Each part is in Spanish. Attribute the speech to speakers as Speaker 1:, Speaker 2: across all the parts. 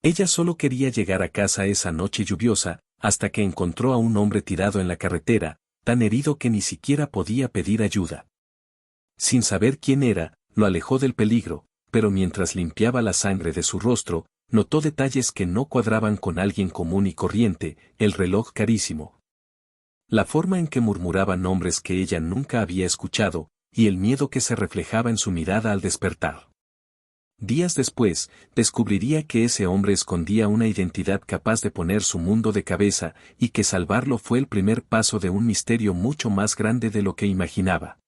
Speaker 1: Ella solo quería llegar a casa esa noche lluviosa, hasta que encontró a un hombre tirado en la carretera, tan herido que ni siquiera podía pedir ayuda. Sin saber quién era, lo alejó del peligro, pero mientras limpiaba la sangre de su rostro, notó detalles que no cuadraban con alguien común y corriente: el reloj carísimo, la forma en que murmuraba nombres que ella nunca había escuchado, y el miedo que se reflejaba en su mirada al despertar. Días después, descubriría que ese hombre escondía una identidad capaz de poner su mundo de cabeza, y que salvarlo fue el primer paso de un misterio mucho más grande de lo que imaginaba.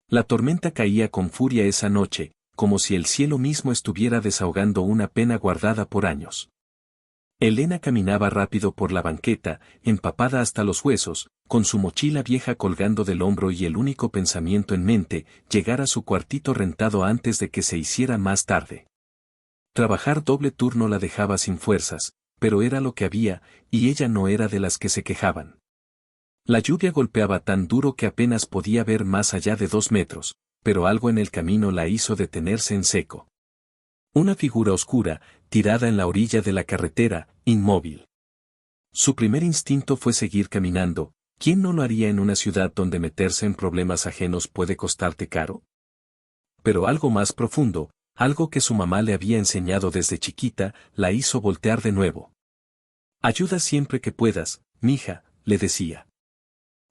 Speaker 1: La tormenta caía con furia esa noche, como si el cielo mismo estuviera desahogando una pena guardada por años. Elena caminaba rápido por la banqueta, empapada hasta los huesos, con su mochila vieja colgando del hombro y el único pensamiento en mente: llegar a su cuartito rentado antes de que se hiciera más tarde. Trabajar doble turno la dejaba sin fuerzas, pero era lo que había, y ella no era de las que se quejaban. La lluvia golpeaba tan duro que apenas podía ver más allá de 2 metros, pero algo en el camino la hizo detenerse en seco. Una figura oscura, tirada en la orilla de la carretera, inmóvil. Su primer instinto fue seguir caminando. ¿Quién no lo haría en una ciudad donde meterse en problemas ajenos puede costarte caro? Pero algo más profundo, algo que su mamá le había enseñado desde chiquita, la hizo voltear de nuevo. Ayuda siempre que puedas, mija, le decía.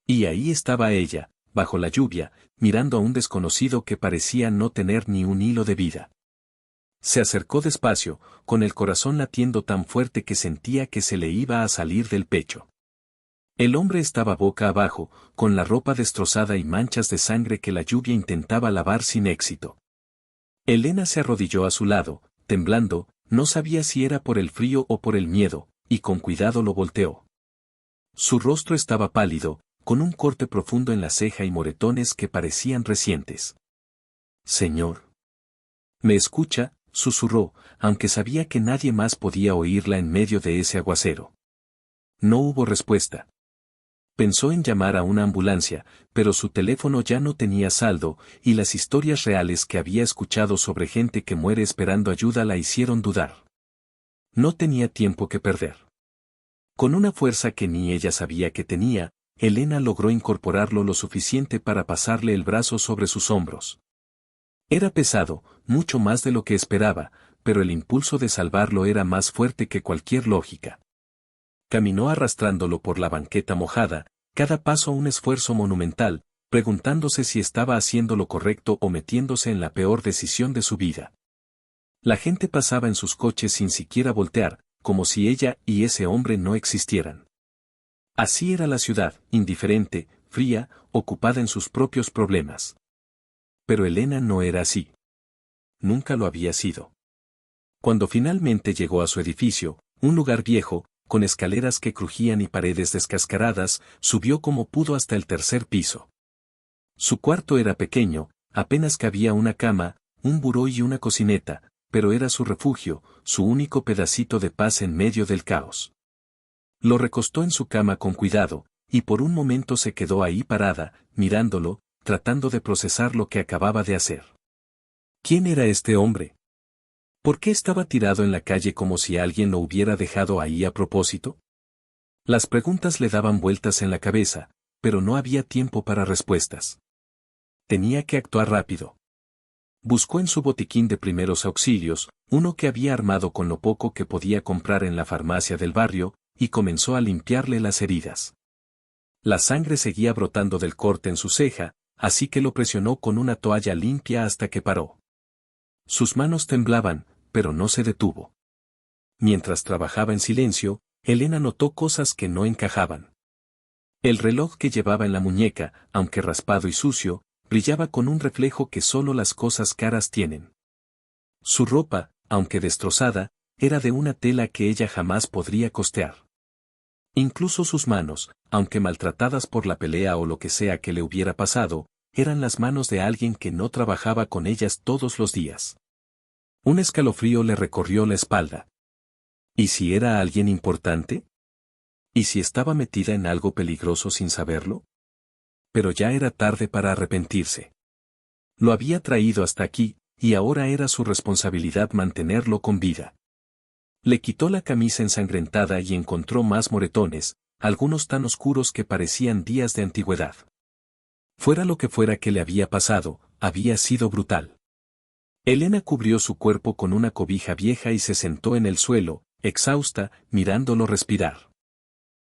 Speaker 1: Y ahí estaba ella, bajo la lluvia, mirando a un desconocido que parecía no tener ni un hilo de vida. Se acercó despacio, con el corazón latiendo tan fuerte que sentía que se le iba a salir del pecho. El hombre estaba boca abajo, con la ropa destrozada y manchas de sangre que la lluvia intentaba lavar sin éxito. Elena se arrodilló a su lado, temblando, no sabía si era por el frío o por el miedo, y con cuidado lo volteó. Su rostro estaba pálido, con un corte profundo en la ceja y moretones que parecían recientes. «Señor. ¿Me escucha?», susurró, aunque sabía que nadie más podía oírla en medio de ese aguacero. No hubo respuesta. Pensó en llamar a una ambulancia, pero su teléfono ya no tenía saldo, y las historias reales que había escuchado sobre gente que muere esperando ayuda la hicieron dudar. No tenía tiempo que perder. Con una fuerza que ni ella sabía que tenía, Elena logró incorporarlo lo suficiente para pasarle el brazo sobre sus hombros. Era pesado, mucho más de lo que esperaba, pero el impulso de salvarlo era más fuerte que cualquier lógica. Caminó arrastrándolo por la banqueta mojada, cada paso un esfuerzo monumental, preguntándose si estaba haciendo lo correcto o metiéndose en la peor decisión de su vida. La gente pasaba en sus coches sin siquiera voltear, como si ella y ese hombre no existieran. Así era la ciudad, indiferente, fría, ocupada en sus propios problemas. Pero Elena no era así. Nunca lo había sido. Cuando finalmente llegó a su edificio, un lugar viejo, con escaleras que crujían y paredes descascaradas, subió como pudo hasta el 3er piso. Su cuarto era pequeño, apenas cabía una cama, un buró y una cocineta, pero era su refugio, su único pedacito de paz en medio del caos. Lo recostó en su cama con cuidado, y por un momento se quedó ahí parada, mirándolo, tratando de procesar lo que acababa de hacer. ¿Quién era este hombre? ¿Por qué estaba tirado en la calle como si alguien lo hubiera dejado ahí a propósito? Las preguntas le daban vueltas en la cabeza, pero no había tiempo para respuestas. Tenía que actuar rápido. Buscó en su botiquín de primeros auxilios, uno que había armado con lo poco que podía comprar en la farmacia del barrio, y comenzó a limpiarle las heridas. La sangre seguía brotando del corte en su ceja, así que lo presionó con una toalla limpia hasta que paró. Sus manos temblaban, pero no se detuvo. Mientras trabajaba en silencio, Elena notó cosas que no encajaban. El reloj que llevaba en la muñeca, aunque raspado y sucio, brillaba con un reflejo que solo las cosas caras tienen. Su ropa, aunque destrozada, era de una tela que ella jamás podría costear. Incluso sus manos, aunque maltratadas por la pelea o lo que sea que le hubiera pasado, eran las manos de alguien que no trabajaba con ellas todos los días. Un escalofrío le recorrió la espalda. ¿Y si era alguien importante? ¿Y si estaba metida en algo peligroso sin saberlo? Pero ya era tarde para arrepentirse. Lo había traído hasta aquí, y ahora era su responsabilidad mantenerlo con vida. Le quitó la camisa ensangrentada y encontró más moretones, algunos tan oscuros que parecían días de antigüedad. Fuera lo que fuera que le había pasado, había sido brutal. Elena cubrió su cuerpo con una cobija vieja y se sentó en el suelo, exhausta, mirándolo respirar.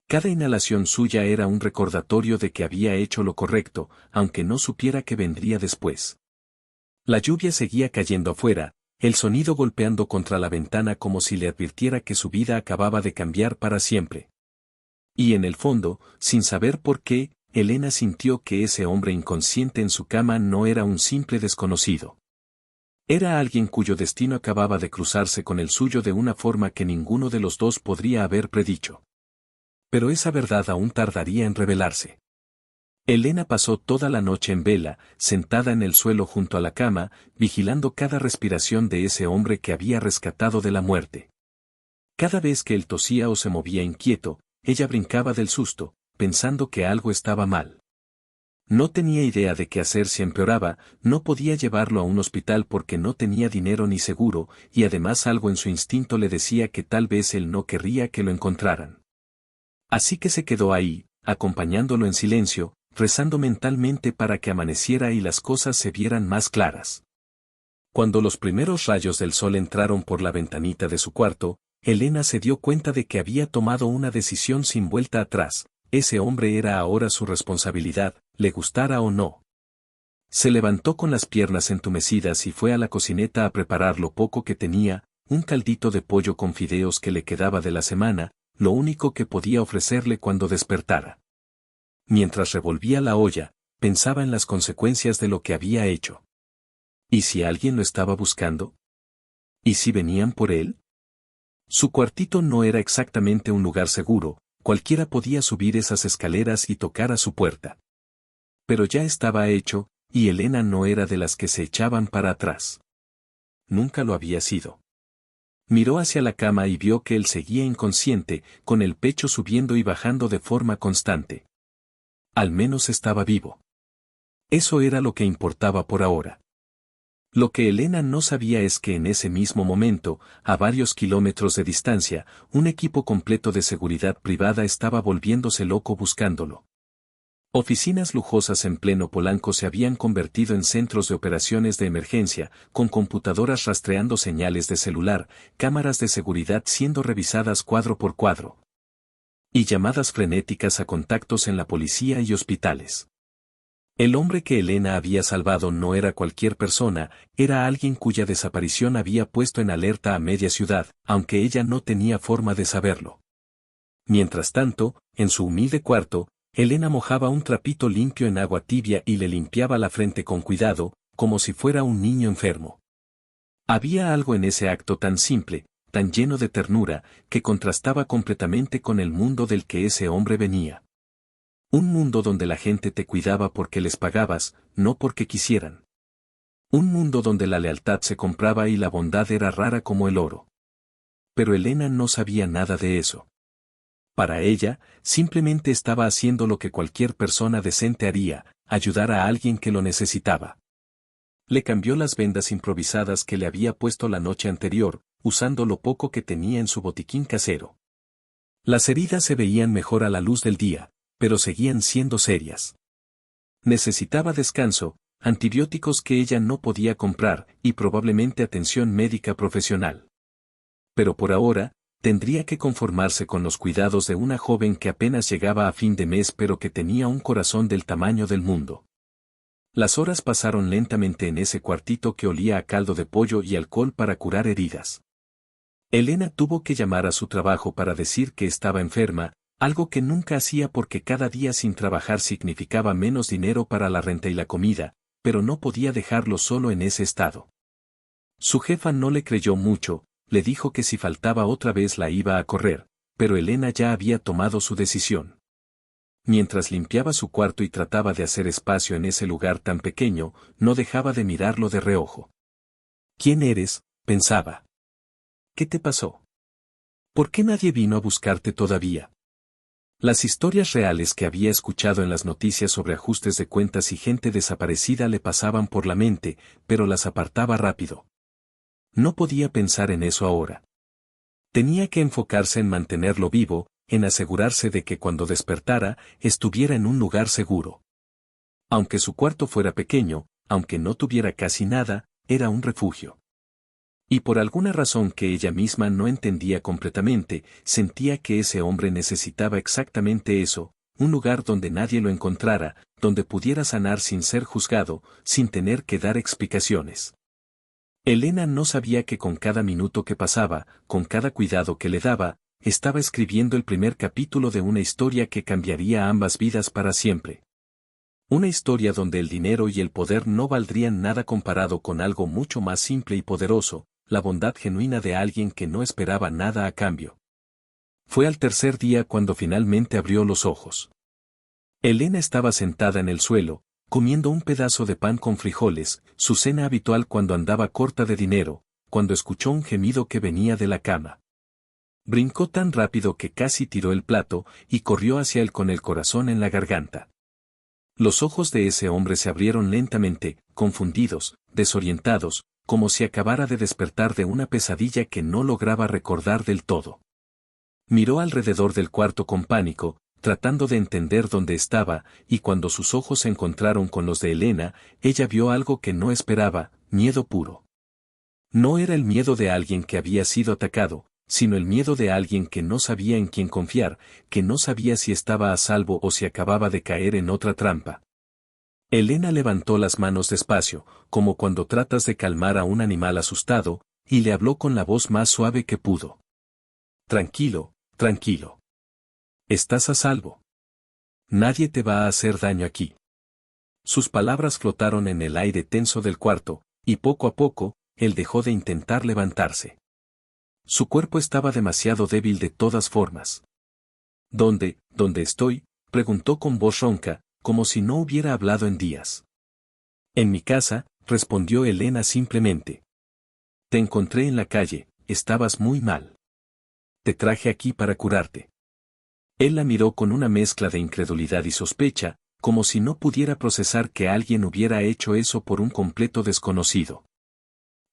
Speaker 1: Cada inhalación suya era un recordatorio de que había hecho lo correcto, aunque no supiera qué vendría después. La lluvia seguía cayendo afuera, el sonido golpeando contra la ventana como si le advirtiera que su vida acababa de cambiar para siempre. Y en el fondo, sin saber por qué, Elena sintió que ese hombre inconsciente en su cama no era un simple desconocido. Era alguien cuyo destino acababa de cruzarse con el suyo de una forma que ninguno de los dos podría haber predicho. Pero esa verdad aún tardaría en revelarse. Elena pasó toda la noche en vela, sentada en el suelo junto a la cama, vigilando cada respiración de ese hombre que había rescatado de la muerte. Cada vez que él tosía o se movía inquieto, ella brincaba del susto, pensando que algo estaba mal. No tenía idea de qué hacer si empeoraba, no podía llevarlo a un hospital porque no tenía dinero ni seguro, y además algo en su instinto le decía que tal vez él no querría que lo encontraran. Así que se quedó ahí, acompañándolo en silencio, rezando mentalmente para que amaneciera y las cosas se vieran más claras. Cuando los primeros rayos del sol entraron por la ventanita de su cuarto, Elena se dio cuenta de que había tomado una decisión sin vuelta atrás. Ese hombre era ahora su responsabilidad, le gustara o no. Se levantó con las piernas entumecidas y fue a la cocineta a preparar lo poco que tenía, un caldito de pollo con fideos que le quedaba de la semana, lo único que podía ofrecerle cuando despertara. Mientras revolvía la olla, pensaba en las consecuencias de lo que había hecho. ¿Y si alguien lo estaba buscando? ¿Y si venían por él? Su cuartito no era exactamente un lugar seguro, cualquiera podía subir esas escaleras y tocar a su puerta. Pero ya estaba hecho, y Elena no era de las que se echaban para atrás. Nunca lo había sido. Miró hacia la cama y vio que él seguía inconsciente, con el pecho subiendo y bajando de forma constante. Al menos estaba vivo. Eso era lo que importaba por ahora. Lo que Elena no sabía es que en ese mismo momento, a varios kilómetros de distancia, un equipo completo de seguridad privada estaba volviéndose loco buscándolo. Oficinas lujosas en pleno Polanco se habían convertido en centros de operaciones de emergencia, con computadoras rastreando señales de celular, cámaras de seguridad siendo revisadas cuadro por cuadro. Y llamadas frenéticas a contactos en la policía y hospitales. El hombre que Elena había salvado no era cualquier persona, era alguien cuya desaparición había puesto en alerta a media ciudad, aunque ella no tenía forma de saberlo. Mientras tanto, en su humilde cuarto, Elena mojaba un trapito limpio en agua tibia y le limpiaba la frente con cuidado, como si fuera un niño enfermo. Había algo en ese acto tan simple, tan lleno de ternura, que contrastaba completamente con el mundo del que ese hombre venía. Un mundo donde la gente te cuidaba porque les pagabas, no porque quisieran. Un mundo donde la lealtad se compraba y la bondad era rara como el oro. Pero Elena no sabía nada de eso. Para ella, simplemente estaba haciendo lo que cualquier persona decente haría, ayudar a alguien que lo necesitaba. Le cambió las vendas improvisadas que le había puesto la noche anterior, usando lo poco que tenía en su botiquín casero. Las heridas se veían mejor a la luz del día, pero seguían siendo serias. Necesitaba descanso, antibióticos que ella no podía comprar y probablemente atención médica profesional. Pero por ahora, tendría que conformarse con los cuidados de una joven que apenas llegaba a fin de mes pero que tenía un corazón del tamaño del mundo. Las horas pasaron lentamente en ese cuartito que olía a caldo de pollo y alcohol para curar heridas. Elena tuvo que llamar a su trabajo para decir que estaba enferma, algo que nunca hacía porque cada día sin trabajar significaba menos dinero para la renta y la comida, pero no podía dejarlo solo en ese estado. Su jefa no le creyó mucho, le dijo que si faltaba otra vez la iba a correr, pero Elena ya había tomado su decisión. Mientras limpiaba su cuarto y trataba de hacer espacio en ese lugar tan pequeño, no dejaba de mirarlo de reojo. ¿Quién eres?, pensaba. ¿Qué te pasó? ¿Por qué nadie vino a buscarte todavía? Las historias reales que había escuchado en las noticias sobre ajustes de cuentas y gente desaparecida le pasaban por la mente, pero las apartaba rápido. No podía pensar en eso ahora. Tenía que enfocarse en mantenerlo vivo, en asegurarse de que cuando despertara, estuviera en un lugar seguro. Aunque su cuarto fuera pequeño, aunque no tuviera casi nada, era un refugio. Y por alguna razón que ella misma no entendía completamente, sentía que ese hombre necesitaba exactamente eso, un lugar donde nadie lo encontrara, donde pudiera sanar sin ser juzgado, sin tener que dar explicaciones. Elena no sabía que con cada minuto que pasaba, con cada cuidado que le daba, estaba escribiendo el primer capítulo de una historia que cambiaría ambas vidas para siempre. Una historia donde el dinero y el poder no valdrían nada comparado con algo mucho más simple y poderoso, la bondad genuina de alguien que no esperaba nada a cambio. Fue al tercer día cuando finalmente abrió los ojos. Elena estaba sentada en el suelo, comiendo un pedazo de pan con frijoles, su cena habitual cuando andaba corta de dinero, cuando escuchó un gemido que venía de la cama. Brincó tan rápido que casi tiró el plato y corrió hacia él con el corazón en la garganta. Los ojos de ese hombre se abrieron lentamente, confundidos, desorientados, como si acabara de despertar de una pesadilla que no lograba recordar del todo. Miró alrededor del cuarto con pánico, tratando de entender dónde estaba, y cuando sus ojos se encontraron con los de Elena, ella vio algo que no esperaba, miedo puro. No era el miedo de alguien que había sido atacado, sino el miedo de alguien que no sabía en quién confiar, que no sabía si estaba a salvo o si acababa de caer en otra trampa. Elena levantó las manos despacio, como cuando tratas de calmar a un animal asustado, y le habló con la voz más suave que pudo. Tranquilo, tranquilo. Estás a salvo. Nadie te va a hacer daño aquí. Sus palabras flotaron en el aire tenso del cuarto, y poco a poco, él dejó de intentar levantarse. Su cuerpo estaba demasiado débil de todas formas. ¿Dónde estoy?, preguntó con voz ronca, como si no hubiera hablado en días. En mi casa, respondió Elena simplemente. Te encontré en la calle, estabas muy mal. Te traje aquí para curarte. Él la miró con una mezcla de incredulidad y sospecha, como si no pudiera procesar que alguien hubiera hecho eso por un completo desconocido.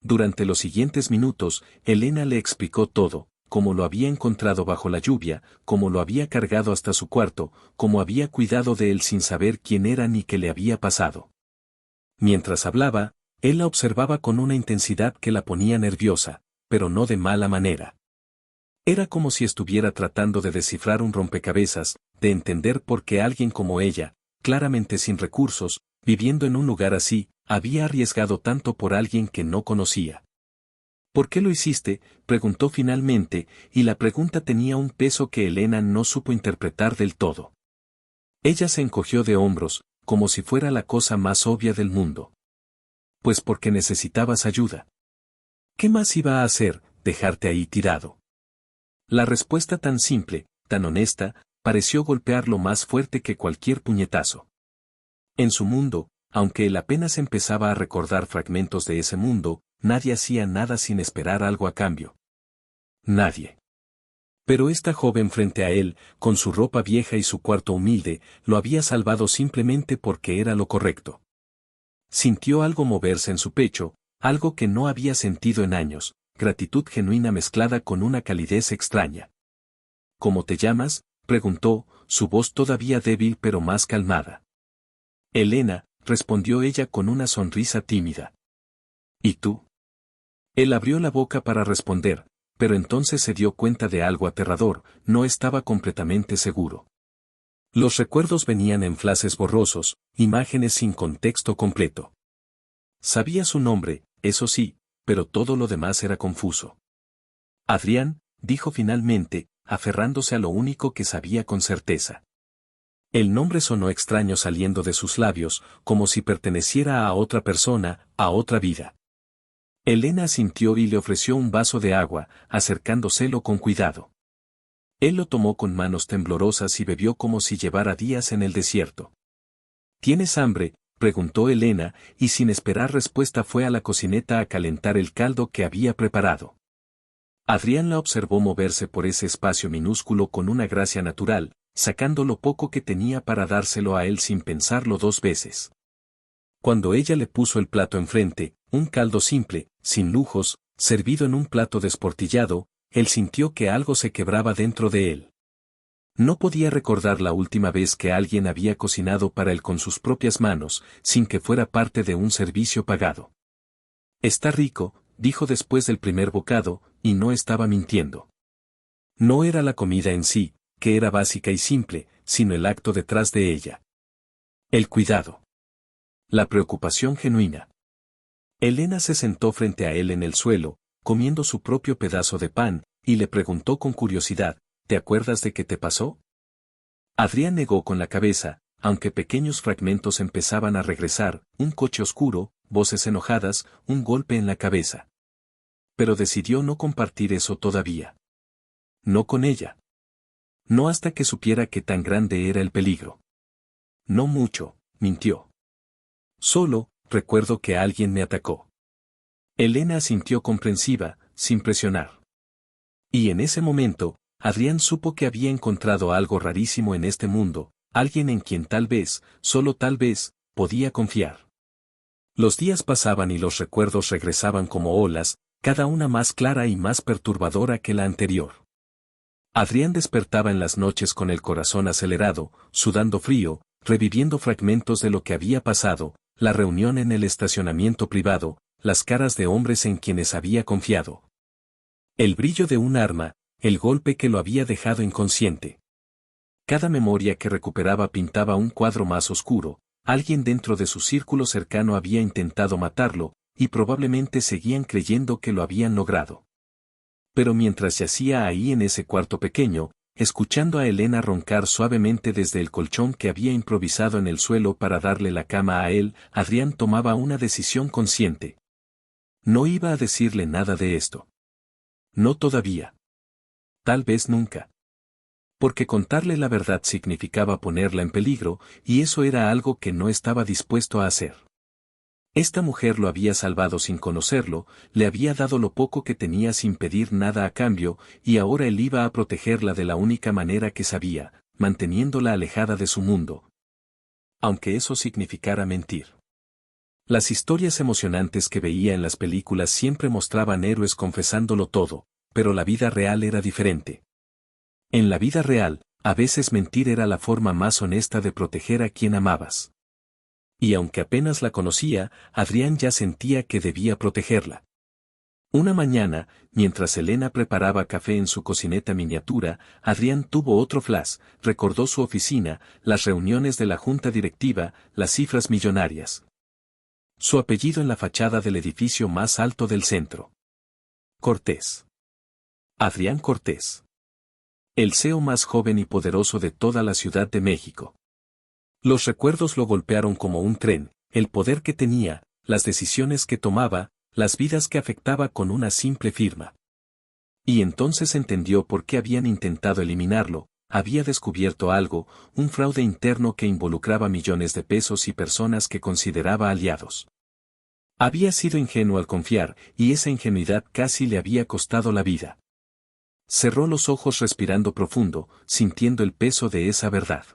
Speaker 1: Durante los siguientes minutos, Elena le explicó todo, cómo lo había encontrado bajo la lluvia, cómo lo había cargado hasta su cuarto, cómo había cuidado de él sin saber quién era ni qué le había pasado. Mientras hablaba, él la observaba con una intensidad que la ponía nerviosa, pero no de mala manera. Era como si estuviera tratando de descifrar un rompecabezas, de entender por qué alguien como ella, claramente sin recursos, viviendo en un lugar así, había arriesgado tanto por alguien que no conocía. ¿Por qué lo hiciste?, preguntó finalmente, y la pregunta tenía un peso que Elena no supo interpretar del todo. Ella se encogió de hombros, como si fuera la cosa más obvia del mundo. Pues porque necesitabas ayuda. ¿Qué más iba a hacer, dejarte ahí tirado? La respuesta tan simple, tan honesta, pareció golpearlo más fuerte que cualquier puñetazo. En su mundo, aunque él apenas empezaba a recordar fragmentos de ese mundo, nadie hacía nada sin esperar algo a cambio. Nadie. Pero esta joven frente a él, con su ropa vieja y su cuarto humilde, lo había salvado simplemente porque era lo correcto. Sintió algo moverse en su pecho, algo que no había sentido en años, gratitud genuina mezclada con una calidez extraña. ¿Cómo te llamas?, preguntó, su voz todavía débil pero más calmada. Elena, respondió ella con una sonrisa tímida. ¿Y tú? Él abrió la boca para responder, pero entonces se dio cuenta de algo aterrador, no estaba completamente seguro. Los recuerdos venían en flashes borrosos, imágenes sin contexto completo. Sabía su nombre, eso sí, pero todo lo demás era confuso. Adrián, dijo finalmente, aferrándose a lo único que sabía con certeza. El nombre sonó extraño saliendo de sus labios, como si perteneciera a otra persona, a otra vida. Elena asintió y le ofreció un vaso de agua, acercándoselo con cuidado. Él lo tomó con manos temblorosas y bebió como si llevara días en el desierto. ¿Tienes hambre?, preguntó Elena, y sin esperar respuesta fue a la cocineta a calentar el caldo que había preparado. Adrián la observó moverse por ese espacio minúsculo con una gracia natural, sacando lo poco que tenía para dárselo a él sin pensarlo dos veces. Cuando ella le puso el plato enfrente, un caldo simple, sin lujos, servido en un plato desportillado, él sintió que algo se quebraba dentro de él. No podía recordar la última vez que alguien había cocinado para él con sus propias manos, sin que fuera parte de un servicio pagado. Está rico, dijo después del primer bocado, y no estaba mintiendo. No era la comida en sí, que era básica y simple, sino el acto detrás de ella. El cuidado. La preocupación genuina. Elena se sentó frente a él en el suelo, comiendo su propio pedazo de pan, y le preguntó con curiosidad, ¿te acuerdas de qué te pasó? Adrián negó con la cabeza, aunque pequeños fragmentos empezaban a regresar, un coche oscuro, voces enojadas, un golpe en la cabeza. Pero decidió no compartir eso todavía. No con ella. No hasta que supiera qué tan grande era el peligro. No mucho, mintió. Solo, recuerdo que alguien me atacó. Elena asintió comprensiva, sin presionar. Y en ese momento, Adrián supo que había encontrado algo rarísimo en este mundo, alguien en quien tal vez, solo tal vez, podía confiar. Los días pasaban y los recuerdos regresaban como olas, cada una más clara y más perturbadora que la anterior. Adrián despertaba en las noches con el corazón acelerado, sudando frío, reviviendo fragmentos de lo que había pasado, la reunión en el estacionamiento privado, las caras de hombres en quienes había confiado. El brillo de un arma, el golpe que lo había dejado inconsciente. Cada memoria que recuperaba pintaba un cuadro más oscuro, alguien dentro de su círculo cercano había intentado matarlo, y probablemente seguían creyendo que lo habían logrado. Pero mientras yacía ahí en ese cuarto pequeño, escuchando a Elena roncar suavemente desde el colchón que había improvisado en el suelo para darle la cama a él, Adrián tomaba una decisión consciente. No iba a decirle nada de esto. No todavía. Tal vez nunca. Porque contarle la verdad significaba ponerla en peligro, y eso era algo que no estaba dispuesto a hacer. Esta mujer lo había salvado sin conocerlo, le había dado lo poco que tenía sin pedir nada a cambio, y ahora él iba a protegerla de la única manera que sabía, manteniéndola alejada de su mundo. Aunque eso significara mentir. Las historias emocionantes que veía en las películas siempre mostraban héroes confesándolo todo, pero la vida real era diferente. En la vida real, a veces mentir era la forma más honesta de proteger a quien amabas. Y aunque apenas la conocía, Adrián ya sentía que debía protegerla. Una mañana, mientras Elena preparaba café en su cocineta miniatura, Adrián tuvo otro flash, recordó su oficina, las reuniones de la junta directiva, las cifras millonarias. Su apellido en la fachada del edificio más alto del centro. Cortés. Adrián Cortés. El CEO más joven y poderoso de toda la Ciudad de México. Los recuerdos lo golpearon como un tren, el poder que tenía, las decisiones que tomaba, las vidas que afectaba con una simple firma. Y entonces entendió por qué habían intentado eliminarlo, había descubierto algo, un fraude interno que involucraba millones de pesos y personas que consideraba aliados. Había sido ingenuo al confiar, y esa ingenuidad casi le había costado la vida. Cerró los ojos respirando profundo, sintiendo el peso de esa verdad.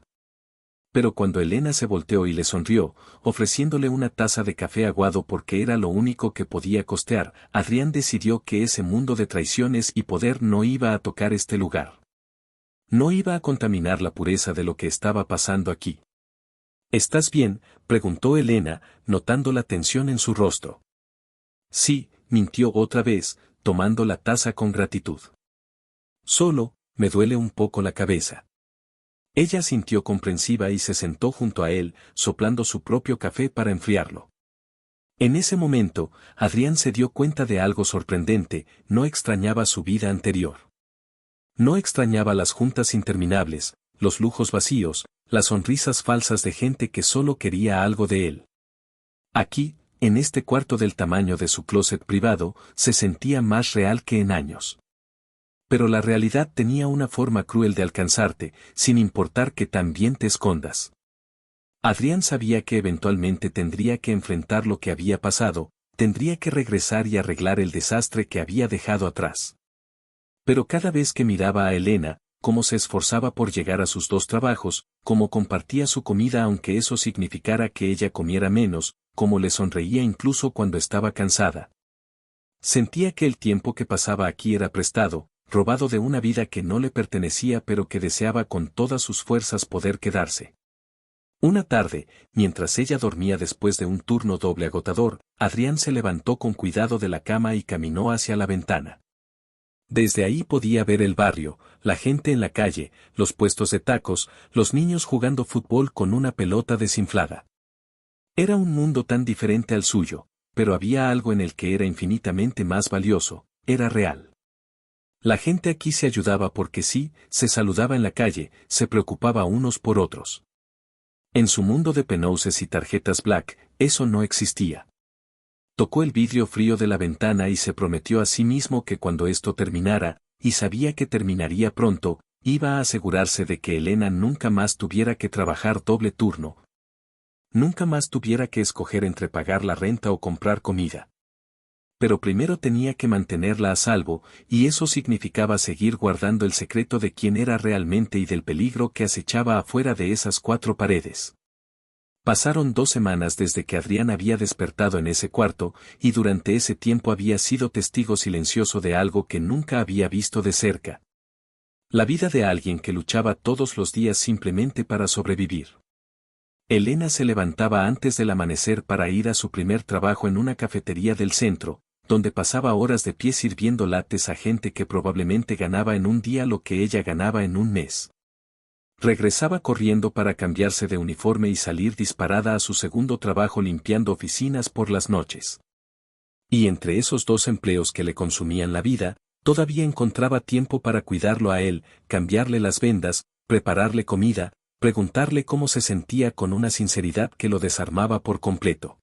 Speaker 1: Pero cuando Elena se volteó y le sonrió, ofreciéndole una taza de café aguado porque era lo único que podía costear, Adrián decidió que ese mundo de traiciones y poder no iba a tocar este lugar. No iba a contaminar la pureza de lo que estaba pasando aquí. ¿Estás bien?, preguntó Elena, notando la tensión en su rostro. Sí, mintió otra vez, tomando la taza con gratitud. Solo, me duele un poco la cabeza. Ella sintió comprensiva y se sentó junto a él, soplando su propio café para enfriarlo. En ese momento, Adrián se dio cuenta de algo sorprendente, no extrañaba su vida anterior. No extrañaba las juntas interminables, los lujos vacíos, las sonrisas falsas de gente que solo quería algo de él. Aquí, en este cuarto del tamaño de su closet privado, se sentía más real que en años. Pero la realidad tenía una forma cruel de alcanzarte, sin importar que tan bien te escondas. Adrián sabía que eventualmente tendría que enfrentar lo que había pasado, tendría que regresar y arreglar el desastre que había dejado atrás. Pero cada vez que miraba a Elena, cómo se esforzaba por llegar a sus 2 trabajos, cómo compartía su comida aunque eso significara que ella comiera menos, cómo le sonreía incluso cuando estaba cansada. Sentía que el tiempo que pasaba aquí era prestado, robado de una vida que no le pertenecía pero que deseaba con todas sus fuerzas poder quedarse. Una tarde, mientras ella dormía después de un turno doble agotador, Adrián se levantó con cuidado de la cama y caminó hacia la ventana. Desde ahí podía ver el barrio, la gente en la calle, los puestos de tacos, los niños jugando fútbol con una pelota desinflada. Era un mundo tan diferente al suyo, pero había algo en el que era infinitamente más valioso, era real. La gente aquí se ayudaba porque sí, se saludaba en la calle, se preocupaba unos por otros. En su mundo de penouses y tarjetas Black, eso no existía. Tocó el vidrio frío de la ventana y se prometió a sí mismo que cuando esto terminara, y sabía que terminaría pronto, iba a asegurarse de que Elena nunca más tuviera que trabajar doble turno. Nunca más tuviera que escoger entre pagar la renta o comprar comida. Pero primero tenía que mantenerla a salvo, y eso significaba seguir guardando el secreto de quién era realmente y del peligro que acechaba afuera de esas 4 paredes. Pasaron 2 semanas desde que Adrián había despertado en ese cuarto, y durante ese tiempo había sido testigo silencioso de algo que nunca había visto de cerca. La vida de alguien que luchaba todos los días simplemente para sobrevivir. Elena se levantaba antes del amanecer para ir a su primer trabajo en una cafetería del centro, donde pasaba horas de pie sirviendo lattes a gente que probablemente ganaba en un día lo que ella ganaba en un mes. Regresaba corriendo para cambiarse de uniforme y salir disparada a su segundo trabajo limpiando oficinas por las noches. Y entre esos 2 empleos que le consumían la vida, todavía encontraba tiempo para cuidarlo a él, cambiarle las vendas, prepararle comida, preguntarle cómo se sentía con una sinceridad que lo desarmaba por completo.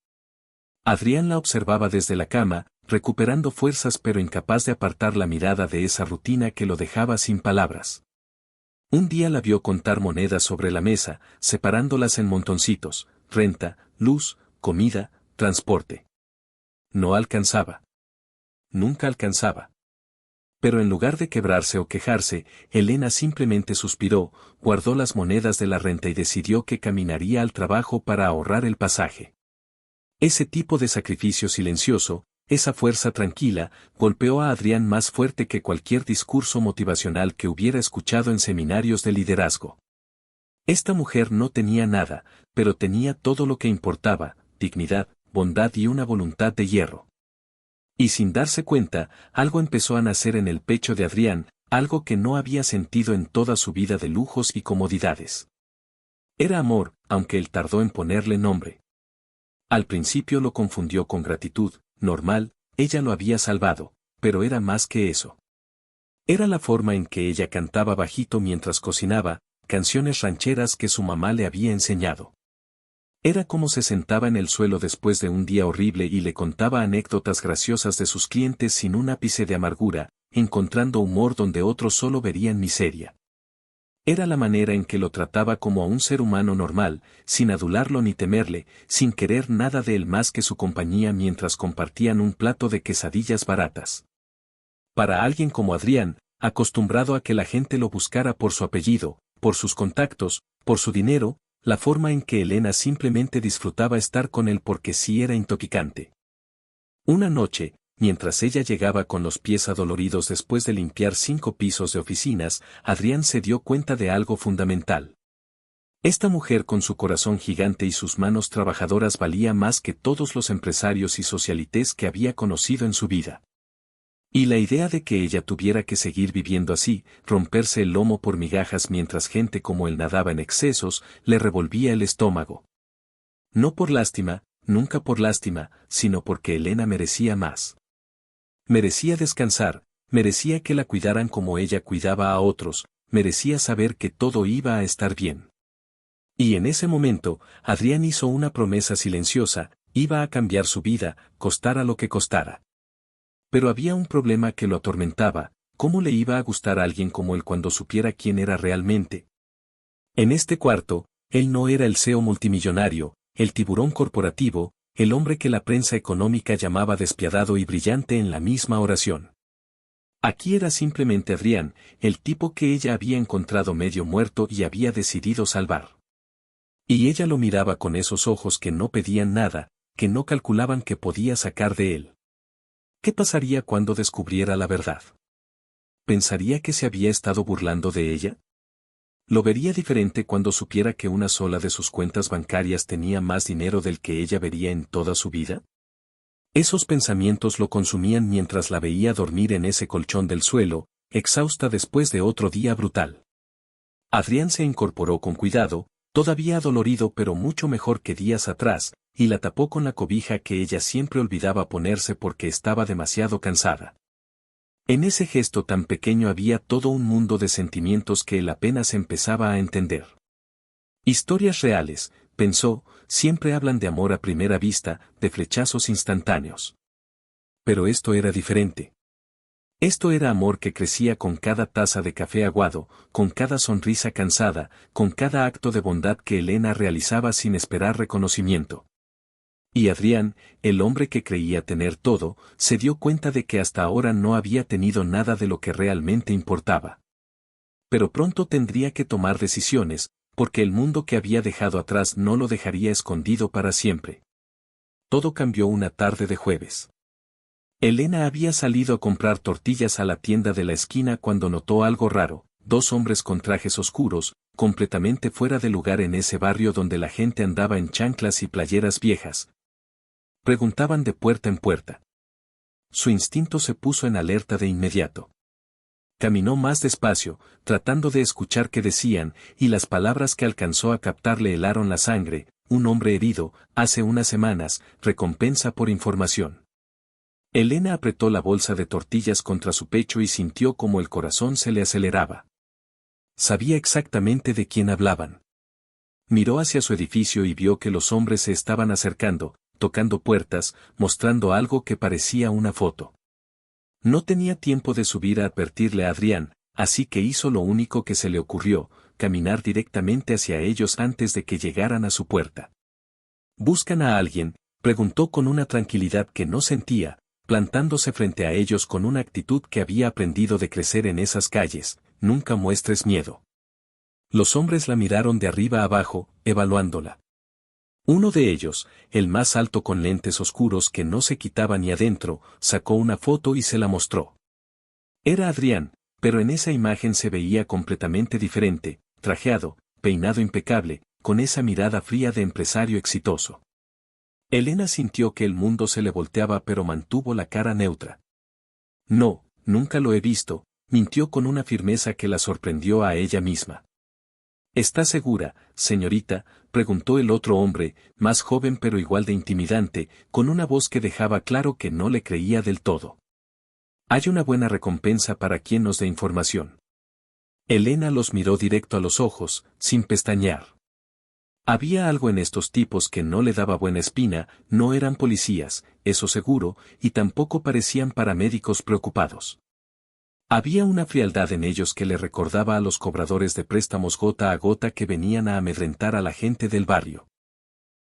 Speaker 1: Adrián la observaba desde la cama, recuperando fuerzas pero incapaz de apartar la mirada de esa rutina que lo dejaba sin palabras. Un día la vio contar monedas sobre la mesa, separándolas en montoncitos, renta, luz, comida, transporte. No alcanzaba. Nunca alcanzaba. Pero en lugar de quebrarse o quejarse, Elena simplemente suspiró, guardó las monedas de la renta y decidió que caminaría al trabajo para ahorrar el pasaje. Ese tipo de sacrificio silencioso, esa fuerza tranquila, golpeó a Adrián más fuerte que cualquier discurso motivacional que hubiera escuchado en seminarios de liderazgo. Esta mujer no tenía nada, pero tenía todo lo que importaba, dignidad, bondad y una voluntad de hierro. Y sin darse cuenta, algo empezó a nacer en el pecho de Adrián, algo que no había sentido en toda su vida de lujos y comodidades. Era amor, aunque él tardó en ponerle nombre. Al principio lo confundió con gratitud, normal, ella lo había salvado, pero era más que eso. Era la forma en que ella cantaba bajito mientras cocinaba, canciones rancheras que su mamá le había enseñado. Era como se sentaba en el suelo después de un día horrible y le contaba anécdotas graciosas de sus clientes sin un ápice de amargura, encontrando humor donde otros solo verían miseria. Era la manera en que lo trataba como a un ser humano normal, sin adularlo ni temerle, sin querer nada de él más que su compañía mientras compartían un plato de quesadillas baratas. Para alguien como Adrián, acostumbrado a que la gente lo buscara por su apellido, por sus contactos, por su dinero, la forma en que Elena simplemente disfrutaba estar con él porque sí era intoxicante. Una noche, mientras ella llegaba con los pies adoloridos después de limpiar 5 pisos de oficinas, Adrián se dio cuenta de algo fundamental. Esta mujer con su corazón gigante y sus manos trabajadoras valía más que todos los empresarios y socialites que había conocido en su vida. Y la idea de que ella tuviera que seguir viviendo así, romperse el lomo por migajas mientras gente como él nadaba en excesos, le revolvía el estómago. No por lástima, nunca por lástima, sino porque Elena merecía más. Merecía descansar, merecía que la cuidaran como ella cuidaba a otros, merecía saber que todo iba a estar bien. Y en ese momento, Adrián hizo una promesa silenciosa, iba a cambiar su vida, costara lo que costara. Pero había un problema que lo atormentaba, ¿cómo le iba a gustar a alguien como él cuando supiera quién era realmente? En este cuarto, él no era el CEO multimillonario, el tiburón corporativo, el hombre que la prensa económica llamaba despiadado y brillante en la misma oración. Aquí era simplemente Adrián, el tipo que ella había encontrado medio muerto y había decidido salvar. Y ella lo miraba con esos ojos que no pedían nada, que no calculaban que podía sacar de él. ¿Qué pasaría cuando descubriera la verdad? ¿pensaría que se había estado burlando de ella? ¿Lo vería diferente cuando supiera que una sola de sus cuentas bancarias tenía más dinero del que ella vería en toda su vida? Esos pensamientos lo consumían mientras la veía dormir en ese colchón del suelo, exhausta después de otro día brutal. Adrián se incorporó con cuidado, todavía adolorido pero mucho mejor que días atrás, y la tapó con la cobija que ella siempre olvidaba ponerse porque estaba demasiado cansada. En ese gesto tan pequeño había todo un mundo de sentimientos que él apenas empezaba a entender. Historias reales, pensó, siempre hablan de amor a primera vista, de flechazos instantáneos. Pero esto era diferente. Esto era amor que crecía con cada taza de café aguado, con cada sonrisa cansada, con cada acto de bondad que Elena realizaba sin esperar reconocimiento. Y Adrián, el hombre que creía tener todo, se dio cuenta de que hasta ahora no había tenido nada de lo que realmente importaba. Pero pronto tendría que tomar decisiones, porque el mundo que había dejado atrás no lo dejaría escondido para siempre. Todo cambió una tarde de jueves. Elena había salido a comprar tortillas a la tienda de la esquina cuando notó algo raro, dos hombres con trajes oscuros, completamente fuera de lugar en ese barrio donde la gente andaba en chanclas y playeras viejas. Preguntaban de puerta en puerta. Su instinto se puso en alerta de inmediato. Caminó más despacio, tratando de escuchar qué decían, y las palabras que alcanzó a captar le helaron la sangre: un hombre herido, hace unas semanas, recompensa por información. Elena apretó la bolsa de tortillas contra su pecho y sintió como el corazón se le aceleraba. Sabía exactamente de quién hablaban. Miró hacia su edificio y vio que los hombres se estaban acercando, tocando puertas, mostrando algo que parecía una foto. No tenía tiempo de subir a advertirle a Adrián, así que hizo lo único que se le ocurrió: caminar directamente hacia ellos antes de que llegaran a su puerta. ¿Buscan a alguien?, preguntó con una tranquilidad que no sentía, plantándose frente a ellos con una actitud que había aprendido de crecer en esas calles: nunca muestres miedo. Los hombres la miraron de arriba abajo, evaluándola. Uno de ellos, el más alto con lentes oscuros que no se quitaba ni adentro, sacó una foto y se la mostró. Era Adrián, pero en esa imagen se veía completamente diferente, trajeado, peinado impecable, con esa mirada fría de empresario exitoso. Elena sintió que el mundo se le volteaba pero mantuvo la cara neutra. No, nunca lo he visto, mintió con una firmeza que la sorprendió a ella misma. ¿Está segura, señorita?, preguntó el otro hombre, más joven pero igual de intimidante, con una voz que dejaba claro que no le creía del todo. Hay una buena recompensa para quien nos dé información. Elena los miró directo a los ojos, sin pestañear. Había algo en estos tipos que no le daba buena espina: no eran policías, eso seguro, y tampoco parecían paramédicos preocupados. Había una frialdad en ellos que le recordaba a los cobradores de préstamos gota a gota que venían a amedrentar a la gente del barrio.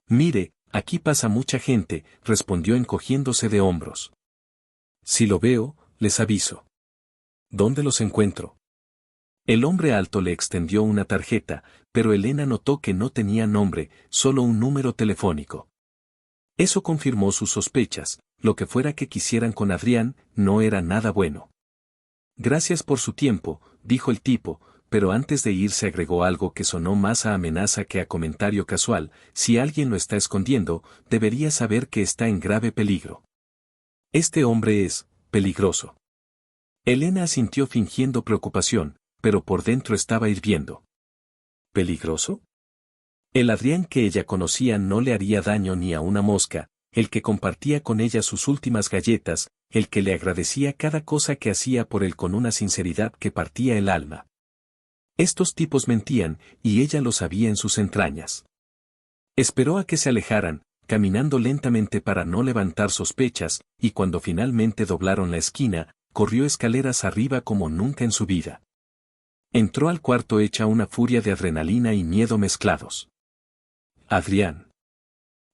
Speaker 1: Mire, aquí pasa mucha gente, respondió encogiéndose de hombros. Si lo veo, les aviso. ¿Dónde los encuentro? El hombre alto le extendió una tarjeta, pero Elena notó que no tenía nombre, solo un número telefónico. Eso confirmó sus sospechas: lo que fuera que quisieran con Adrián, no era nada bueno. Gracias por su tiempo, dijo el tipo, pero antes de irse agregó algo que sonó más a amenaza que a comentario casual: si alguien lo está escondiendo, debería saber que está en grave peligro. Este hombre es peligroso. Elena asintió fingiendo preocupación, pero por dentro estaba hirviendo. ¿Peligroso? El Adrián que ella conocía no le haría daño ni a una mosca, el que compartía con ella sus últimas galletas, el que le agradecía cada cosa que hacía por él con una sinceridad que partía el alma. Estos tipos mentían, y ella lo sabía en sus entrañas. Esperó a que se alejaran, caminando lentamente para no levantar sospechas, y cuando finalmente doblaron la esquina, corrió escaleras arriba como nunca en su vida. Entró al cuarto hecha una furia de adrenalina y miedo mezclados. Adrián.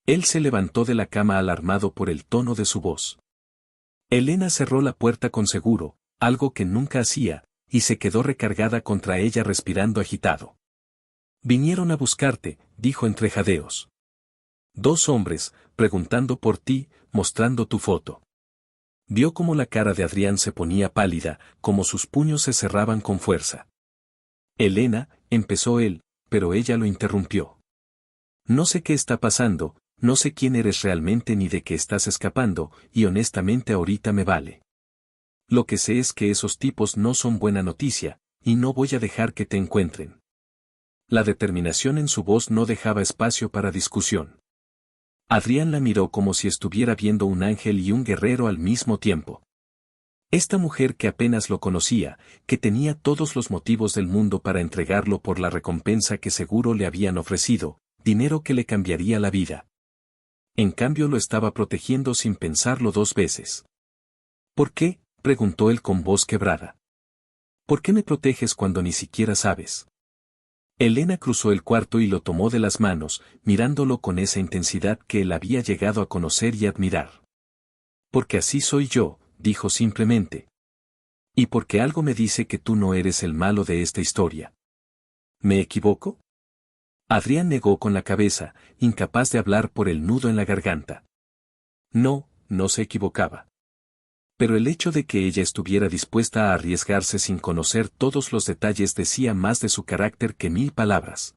Speaker 1: Él se levantó de la cama alarmado por el tono de su voz. Elena cerró la puerta con seguro, algo que nunca hacía, y se quedó recargada contra ella respirando agitado. Vinieron a buscarte, dijo entre jadeos. Dos hombres, preguntando por ti, mostrando tu foto. Vio cómo la cara de Adrián se ponía pálida, como sus puños se cerraban con fuerza. Elena, empezó él, pero ella lo interrumpió. No sé qué está pasando, no sé quién eres realmente ni de qué estás escapando, y honestamente ahorita me vale. Lo que sé es que esos tipos no son buena noticia, y no voy a dejar que te encuentren. La determinación en su voz no dejaba espacio para discusión. Adrián la miró como si estuviera viendo un ángel y un guerrero al mismo tiempo. Esta mujer que apenas lo conocía, que tenía todos los motivos del mundo para entregarlo por la recompensa que seguro le habían ofrecido, dinero que le cambiaría la vida. En cambio lo estaba protegiendo sin pensarlo dos veces. ¿Por qué?, preguntó él con voz quebrada. ¿Por qué me proteges cuando ni siquiera sabes? Elena cruzó el cuarto y lo tomó de las manos, mirándolo con esa intensidad que él había llegado a conocer y admirar. Porque así soy yo, dijo simplemente. Y porque algo me dice que tú no eres el malo de esta historia. ¿Me equivoco? Adrián negó con la cabeza, incapaz de hablar por el nudo en la garganta. No, no se equivocaba. Pero el hecho de que ella estuviera dispuesta a arriesgarse sin conocer todos los detalles decía más de su carácter que 1000 palabras.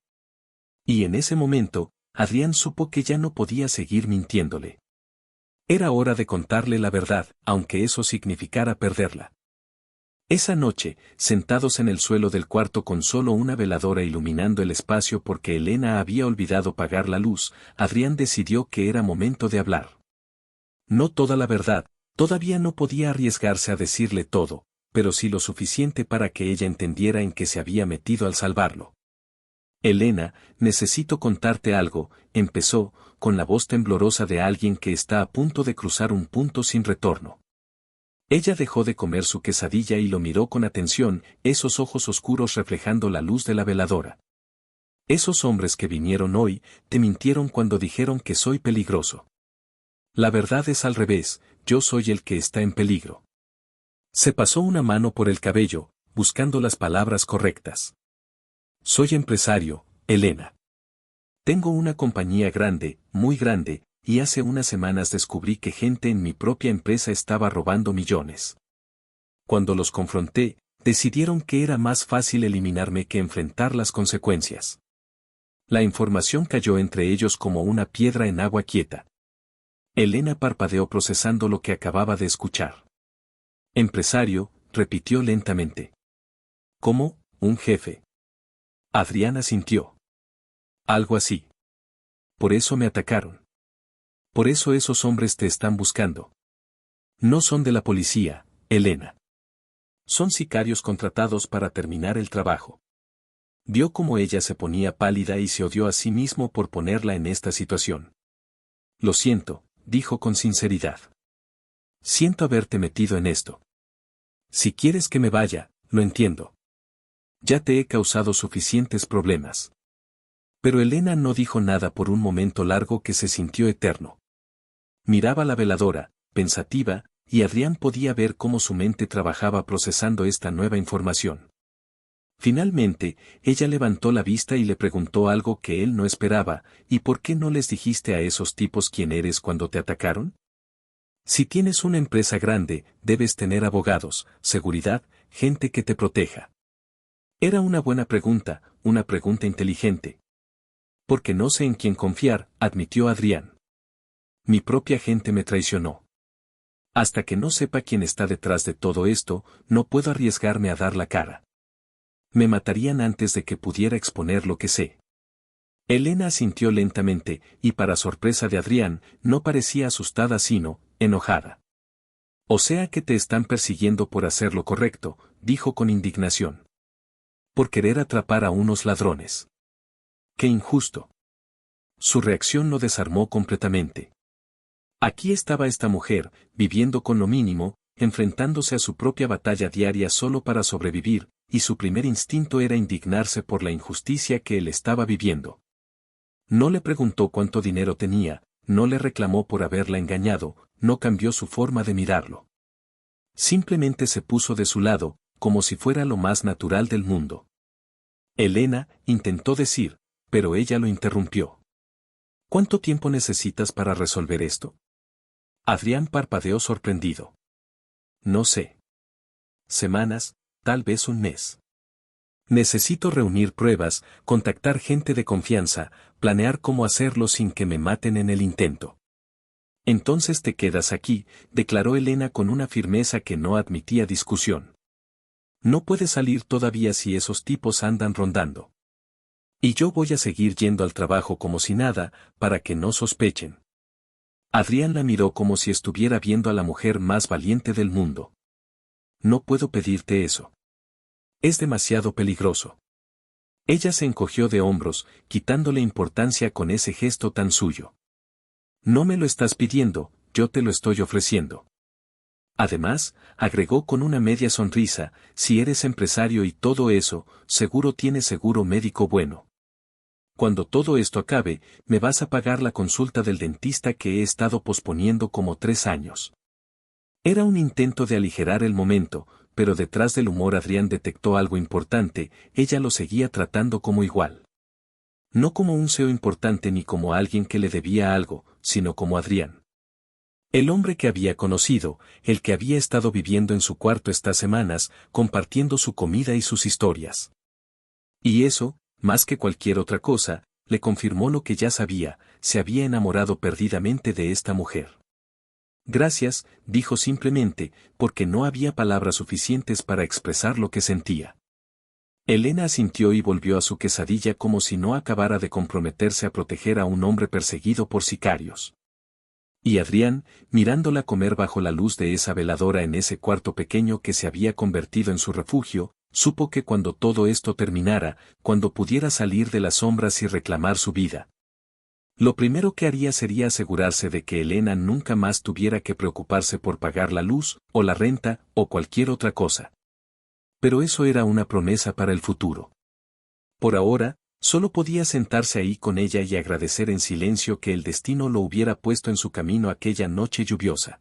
Speaker 1: Y en ese momento, Adrián supo que ya no podía seguir mintiéndole. Era hora de contarle la verdad, aunque eso significara perderla. Esa noche, sentados en el suelo del cuarto con solo una veladora iluminando el espacio porque Elena había olvidado pagar la luz, Adrián decidió que era momento de hablar. No toda la verdad, todavía no podía arriesgarse a decirle todo, pero sí lo suficiente para que ella entendiera en qué se había metido al salvarlo. Elena, necesito contarte algo, empezó, con la voz temblorosa de alguien que está a punto de cruzar un punto sin retorno. Ella dejó de comer su quesadilla y lo miró con atención, esos ojos oscuros reflejando la luz de la veladora. Esos hombres que vinieron hoy, te mintieron cuando dijeron que soy peligroso. La verdad es al revés, yo soy el que está en peligro. Se pasó una mano por el cabello, buscando las palabras correctas. Soy empresario, Elena. Tengo una compañía grande, muy grande, y hace unas semanas descubrí que gente en mi propia empresa estaba robando millones. Cuando los confronté, decidieron que era más fácil eliminarme que enfrentar las consecuencias. La información cayó entre ellos como una piedra en agua quieta. Elena parpadeó procesando lo que acababa de escuchar. Empresario, repitió lentamente. ¿Cómo, un jefe? Adriana sintió. Algo así. Por eso me atacaron. Por eso esos hombres te están buscando. No son de la policía, Elena. Son sicarios contratados para terminar el trabajo. Vio cómo ella se ponía pálida y se odió a sí mismo por ponerla en esta situación. Lo siento, dijo con sinceridad. Siento haberte metido en esto. Si quieres que me vaya, lo entiendo. Ya te he causado suficientes problemas. Pero Elena no dijo nada por un momento largo que se sintió eterno. Miraba la veladora, pensativa, y Adrián podía ver cómo su mente trabajaba procesando esta nueva información. Finalmente, ella levantó la vista y le preguntó algo que él no esperaba, ¿y por qué no les dijiste a esos tipos quién eres cuando te atacaron? Si tienes una empresa grande, debes tener abogados, seguridad, gente que te proteja. Era una buena pregunta, una pregunta inteligente. Porque no sé en quién confiar, admitió Adrián. Mi propia gente me traicionó. Hasta que no sepa quién está detrás de todo esto, no puedo arriesgarme a dar la cara. Me matarían antes de que pudiera exponer lo que sé. Elena asintió lentamente, y para sorpresa de Adrián, no parecía asustada sino, enojada. O sea que te están persiguiendo por hacer lo correcto, dijo con indignación. Por querer atrapar a unos ladrones. ¡Qué injusto! Su reacción lo desarmó completamente. Aquí estaba esta mujer, viviendo con lo mínimo, enfrentándose a su propia batalla diaria solo para sobrevivir, y su primer instinto era indignarse por la injusticia que él estaba viviendo. No le preguntó cuánto dinero tenía, no le reclamó por haberla engañado, no cambió su forma de mirarlo. Simplemente se puso de su lado, como si fuera lo más natural del mundo. Elena, intentó decir, pero ella lo interrumpió. ¿Cuánto tiempo necesitas para resolver esto? Adrián parpadeó sorprendido. No sé. Semanas, tal vez un mes. Necesito reunir pruebas, contactar gente de confianza, planear cómo hacerlo sin que me maten en el intento. Entonces te quedas aquí, declaró Elena con una firmeza que no admitía discusión. No puedes salir todavía si esos tipos andan rondando. Y yo voy a seguir yendo al trabajo como si nada, para que no sospechen. Adrián la miró como si estuviera viendo a la mujer más valiente del mundo. No puedo pedirte eso. Es demasiado peligroso. Ella se encogió de hombros, quitándole importancia con ese gesto tan suyo. No me lo estás pidiendo, yo te lo estoy ofreciendo. Además, agregó con una media sonrisa, si eres empresario y todo eso, seguro tienes seguro médico bueno. Cuando todo esto acabe, me vas a pagar la consulta del dentista que he estado posponiendo como 3 años. Era un intento de aligerar el momento, pero detrás del humor Adrián detectó algo importante, ella lo seguía tratando como igual. No como un CEO importante ni como alguien que le debía algo, sino como Adrián. El hombre que había conocido, el que había estado viviendo en su cuarto estas semanas, compartiendo su comida y sus historias. Y eso, más que cualquier otra cosa, le confirmó lo que ya sabía, se había enamorado perdidamente de esta mujer. Gracias, dijo simplemente, porque no había palabras suficientes para expresar lo que sentía. Elena asintió y volvió a su quesadilla como si no acabara de comprometerse a proteger a un hombre perseguido por sicarios. Y Adrián, mirándola comer bajo la luz de esa veladora en ese cuarto pequeño que se había convertido en su refugio, supo que cuando todo esto terminara, cuando pudiera salir de las sombras y reclamar su vida, lo primero que haría sería asegurarse de que Elena nunca más tuviera que preocuparse por pagar la luz, o la renta, o cualquier otra cosa. Pero eso era una promesa para el futuro. Por ahora, solo podía sentarse ahí con ella y agradecer en silencio que el destino lo hubiera puesto en su camino aquella noche lluviosa.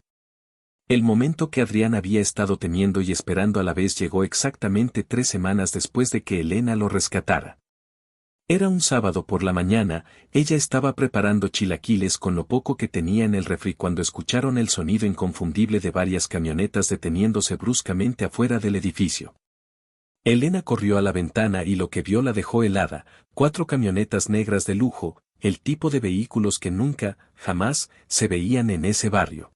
Speaker 1: El momento que Adrián había estado temiendo y esperando a la vez llegó exactamente 3 semanas después de que Elena lo rescatara. Era un sábado por la mañana, ella estaba preparando chilaquiles con lo poco que tenía en el refri cuando escucharon el sonido inconfundible de varias camionetas deteniéndose bruscamente afuera del edificio. Elena corrió a la ventana y lo que vio la dejó helada, 4 camionetas negras de lujo, el tipo de vehículos que nunca, jamás, se veían en ese barrio.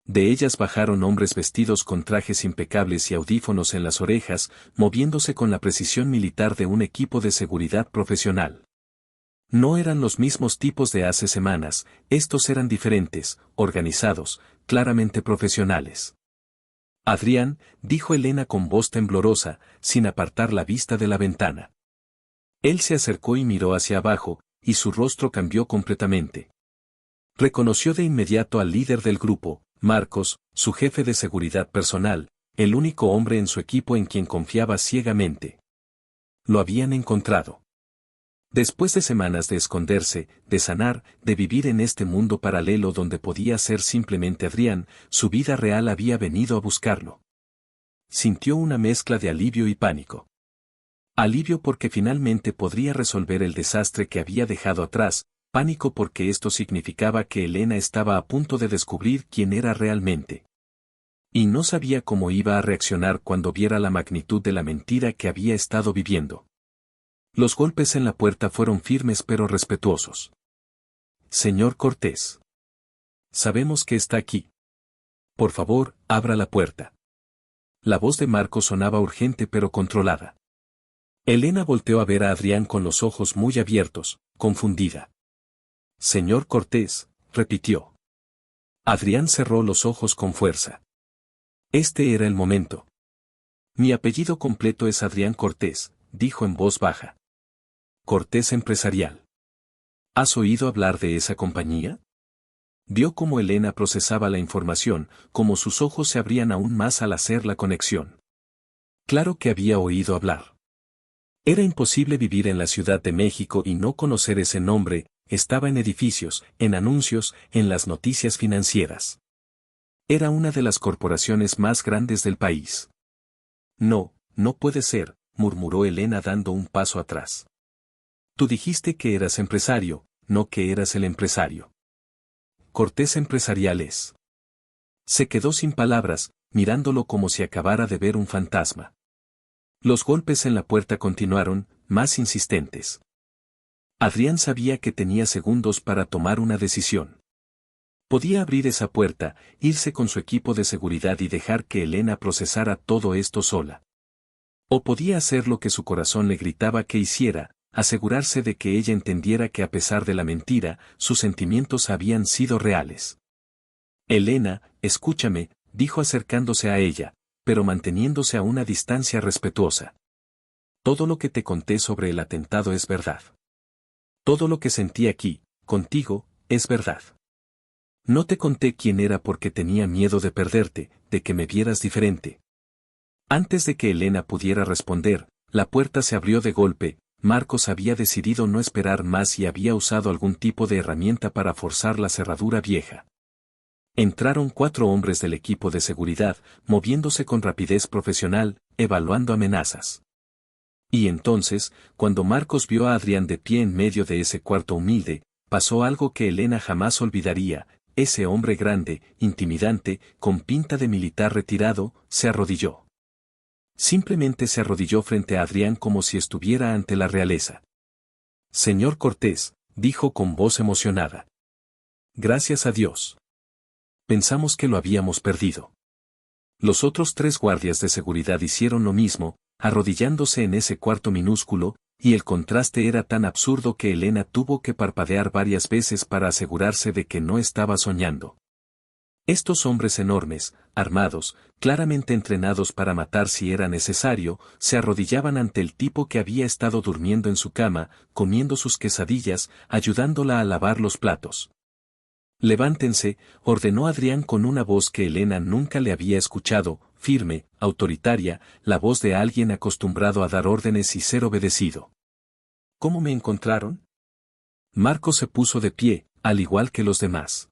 Speaker 1: De ellas bajaron hombres vestidos con trajes impecables y audífonos en las orejas, moviéndose con la precisión militar de un equipo de seguridad profesional. No eran los mismos tipos de hace semanas, estos eran diferentes, organizados, claramente profesionales. Adrián, dijo Elena con voz temblorosa, sin apartar la vista de la ventana. Él se acercó y miró hacia abajo, y su rostro cambió completamente. Reconoció de inmediato al líder del grupo, Marcos, su jefe de seguridad personal, el único hombre en su equipo en quien confiaba ciegamente. Lo habían encontrado. Después de semanas de esconderse, de sanar, de vivir en este mundo paralelo donde podía ser simplemente Adrián, su vida real había venido a buscarlo. Sintió una mezcla de alivio y pánico. Alivio porque finalmente podría resolver el desastre que había dejado atrás, pánico porque esto significaba que Elena estaba a punto de descubrir quién era realmente. Y no sabía cómo iba a reaccionar cuando viera la magnitud de la mentira que había estado viviendo. Los golpes en la puerta fueron firmes pero respetuosos. Señor Cortés. Sabemos que está aquí. Por favor, abra la puerta. La voz de Marco sonaba urgente pero controlada. Elena volteó a ver a Adrián con los ojos muy abiertos, confundida. Señor Cortés, repitió. Adrián cerró los ojos con fuerza. Este era el momento. Mi apellido completo es Adrián Cortés, dijo en voz baja. Cortés Empresarial. ¿Has oído hablar de esa compañía? Vio cómo Elena procesaba la información, cómo sus ojos se abrían aún más al hacer la conexión. Claro que había oído hablar. Era imposible vivir en la Ciudad de México y no conocer ese nombre, estaba en edificios, en anuncios, en las noticias financieras. Era una de las corporaciones más grandes del país. No, no puede ser, murmuró Elena dando un paso atrás. Tú dijiste que eras empresario, no que eras el empresario. Cortés Empresarial es. Se quedó sin palabras, mirándolo como si acabara de ver un fantasma. Los golpes en la puerta continuaron, más insistentes. Adrián sabía que tenía segundos para tomar una decisión. Podía abrir esa puerta, irse con su equipo de seguridad y dejar que Elena procesara todo esto sola. O podía hacer lo que su corazón le gritaba que hiciera, asegurarse de que ella entendiera que a pesar de la mentira, sus sentimientos habían sido reales. Elena, escúchame, dijo acercándose a ella, pero manteniéndose a una distancia respetuosa. Todo lo que te conté sobre el atentado es verdad. Todo lo que sentí aquí, contigo, es verdad. No te conté quién era porque tenía miedo de perderte, de que me vieras diferente. Antes de que Elena pudiera responder, la puerta se abrió de golpe. Marcos había decidido no esperar más y había usado algún tipo de herramienta para forzar la cerradura vieja. Entraron 4 hombres del equipo de seguridad, moviéndose con rapidez profesional, evaluando amenazas. Y entonces, cuando Marcos vio a Adrián de pie en medio de ese cuarto humilde, pasó algo que Elena jamás olvidaría. Ese hombre grande, intimidante, con pinta de militar retirado, se arrodilló. Simplemente se arrodilló frente a Adrián como si estuviera ante la realeza. Señor Cortés, dijo con voz emocionada. Gracias a Dios. Pensamos que lo habíamos perdido. Los otros 3 guardias de seguridad hicieron lo mismo, arrodillándose en ese cuarto minúsculo, y el contraste era tan absurdo que Elena tuvo que parpadear varias veces para asegurarse de que no estaba soñando. Estos hombres enormes, armados, claramente entrenados para matar si era necesario, se arrodillaban ante el tipo que había estado durmiendo en su cama, comiendo sus quesadillas, ayudándola a lavar los platos. Levántense, ordenó Adrián con una voz que Elena nunca le había escuchado, firme, autoritaria, la voz de alguien acostumbrado a dar órdenes y ser obedecido. ¿Cómo me encontraron? Marcos se puso de pie, al igual que los demás.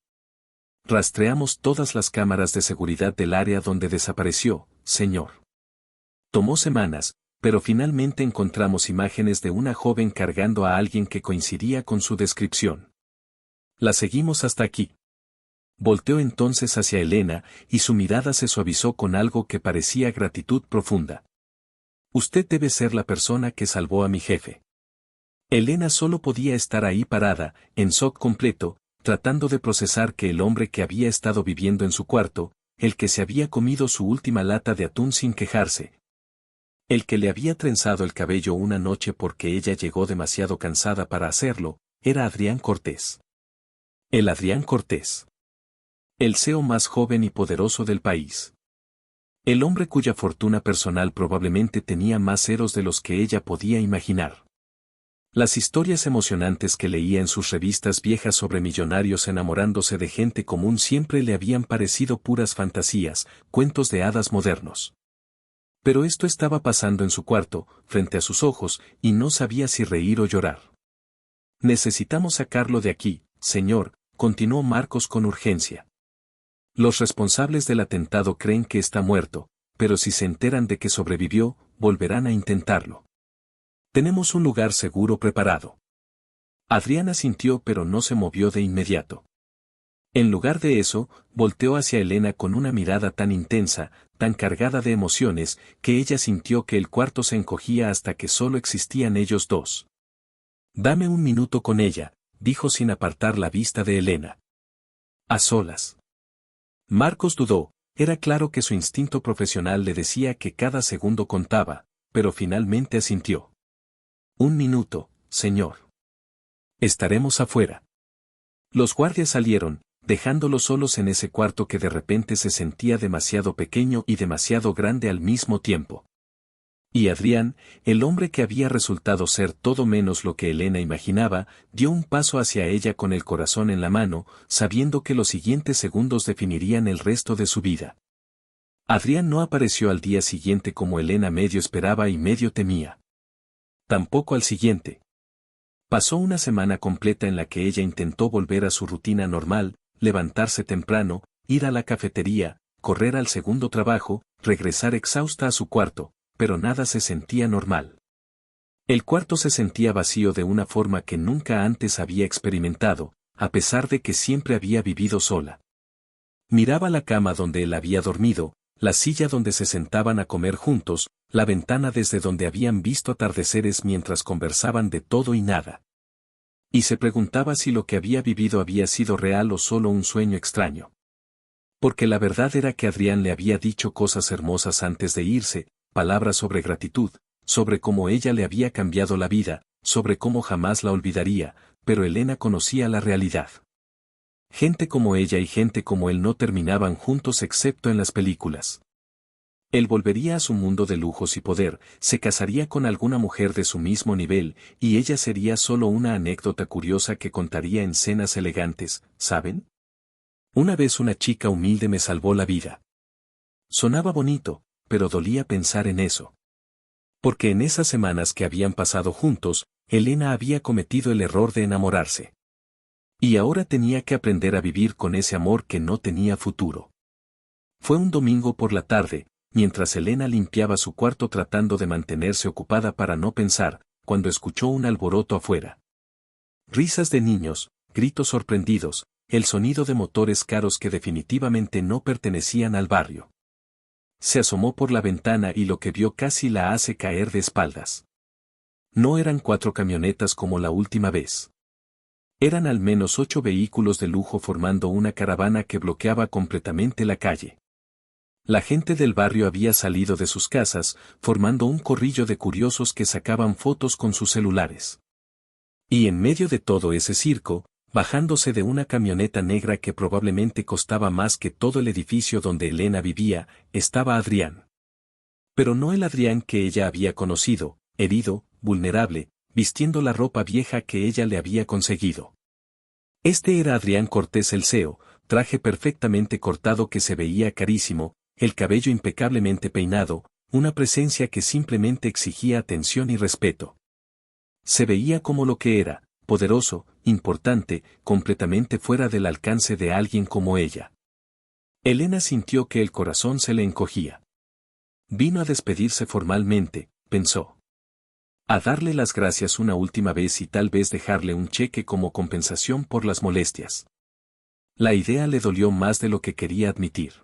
Speaker 1: Rastreamos todas las cámaras de seguridad del área donde desapareció, señor. Tomó semanas, pero finalmente encontramos imágenes de una joven cargando a alguien que coincidía con su descripción. La seguimos hasta aquí. Volteó entonces hacia Elena, y su mirada se suavizó con algo que parecía gratitud profunda. Usted debe ser la persona que salvó a mi jefe. Elena solo podía estar ahí parada, en shock completo, tratando de procesar que el hombre que había estado viviendo en su cuarto, el que se había comido su última lata de atún sin quejarse, el que le había trenzado el cabello una noche porque ella llegó demasiado cansada para hacerlo, era Adrián Cortés. El Adrián Cortés. El CEO más joven y poderoso del país. El hombre cuya fortuna personal probablemente tenía más ceros de los que ella podía imaginar. Las historias emocionantes que leía en sus revistas viejas sobre millonarios enamorándose de gente común siempre le habían parecido puras fantasías, cuentos de hadas modernos. Pero esto estaba pasando en su cuarto, frente a sus ojos, y no sabía si reír o llorar. Necesitamos sacarlo de aquí, señor, continuó Marcos con urgencia. Los responsables del atentado creen que está muerto, pero si se enteran de que sobrevivió, volverán a intentarlo. Tenemos un lugar seguro preparado. Adrián asintió pero no se movió de inmediato. En lugar de eso, volteó hacia Elena con una mirada tan intensa, tan cargada de emociones, que ella sintió que el cuarto se encogía hasta que solo existían ellos dos. Dame un minuto con ella, dijo sin apartar la vista de Elena. A solas. Marcos dudó, era claro que su instinto profesional le decía que cada segundo contaba, pero finalmente asintió. Un minuto, señor. Estaremos afuera. Los guardias salieron, dejándolos solos en ese cuarto que de repente se sentía demasiado pequeño y demasiado grande al mismo tiempo. Y Adrián, el hombre que había resultado ser todo menos lo que Elena imaginaba, dio un paso hacia ella con el corazón en la mano, sabiendo que los siguientes segundos definirían el resto de su vida. Adrián no apareció al día siguiente como Elena medio esperaba y medio temía. Tampoco al siguiente. Pasó una semana completa en la que ella intentó volver a su rutina normal, levantarse temprano, ir a la cafetería, correr al segundo trabajo, regresar exhausta a su cuarto, pero nada se sentía normal. El cuarto se sentía vacío de una forma que nunca antes había experimentado, a pesar de que siempre había vivido sola. Miraba la cama donde él había dormido, la silla donde se sentaban a comer juntos, la ventana desde donde habían visto atardeceres mientras conversaban de todo y nada. Y se preguntaba si lo que había vivido había sido real o solo un sueño extraño. Porque la verdad era que Adrián le había dicho cosas hermosas antes de irse, palabras sobre gratitud, sobre cómo ella le había cambiado la vida, sobre cómo jamás la olvidaría, pero Elena conocía la realidad. Gente como ella y gente como él no terminaban juntos excepto en las películas. Él volvería a su mundo de lujos y poder, se casaría con alguna mujer de su mismo nivel, y ella sería solo una anécdota curiosa que contaría en cenas elegantes, ¿saben? Una vez una chica humilde me salvó la vida. Sonaba bonito, pero dolía pensar en eso. Porque en esas semanas que habían pasado juntos, Elena había cometido el error de enamorarse. Y ahora tenía que aprender a vivir con ese amor que no tenía futuro. Fue un domingo por la tarde, mientras Elena limpiaba su cuarto tratando de mantenerse ocupada para no pensar, cuando escuchó un alboroto afuera. Risas de niños, gritos sorprendidos, el sonido de motores caros que definitivamente no pertenecían al barrio. Se asomó por la ventana y lo que vio casi la hace caer de espaldas. No eran 4 camionetas como la última vez. Eran al menos 8 vehículos de lujo formando una caravana que bloqueaba completamente la calle. La gente del barrio había salido de sus casas, formando un corrillo de curiosos que sacaban fotos con sus celulares. Y en medio de todo ese circo, bajándose de una camioneta negra que probablemente costaba más que todo el edificio donde Elena vivía, estaba Adrián. Pero no el Adrián que ella había conocido, herido, vulnerable, vistiendo la ropa vieja que ella le había conseguido. Este era Adrián Cortés el CEO, traje perfectamente cortado que se veía carísimo, el cabello impecablemente peinado, una presencia que simplemente exigía atención y respeto. Se veía como lo que era, poderoso, importante, completamente fuera del alcance de alguien como ella. Elena sintió que el corazón se le encogía. Vino a despedirse formalmente, pensó. A darle las gracias una última vez y tal vez dejarle un cheque como compensación por las molestias. La idea le dolió más de lo que quería admitir.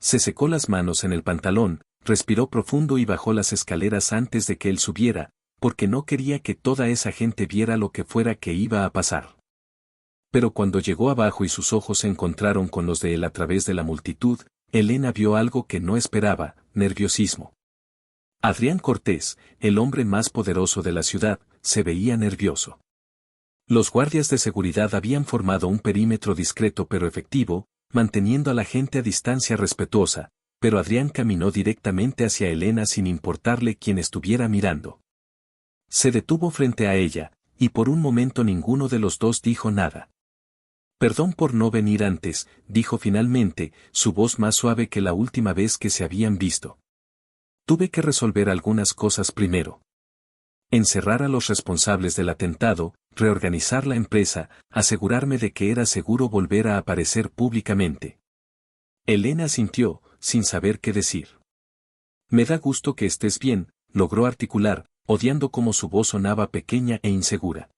Speaker 1: Se secó las manos en el pantalón, respiró profundo y bajó las escaleras antes de que él subiera, porque no quería que toda esa gente viera lo que fuera que iba a pasar. Pero cuando llegó abajo y sus ojos se encontraron con los de él a través de la multitud, Elena vio algo que no esperaba, nerviosismo. Adrián Cortés, el hombre más poderoso de la ciudad, se veía nervioso. Los guardias de seguridad habían formado un perímetro discreto pero efectivo, manteniendo a la gente a distancia respetuosa, pero Adrián caminó directamente hacia Elena sin importarle quién estuviera mirando. Se detuvo frente a ella, y por un momento ninguno de los dos dijo nada. Perdón por no venir antes, dijo finalmente, su voz más suave que la última vez que se habían visto. Tuve que resolver algunas cosas primero. Encerrar a los responsables del atentado, reorganizar la empresa, asegurarme de que era seguro volver a aparecer públicamente. Elena asintió, sin saber qué decir. Me da gusto que estés bien, logró articular, odiando cómo su voz sonaba pequeña e insegura.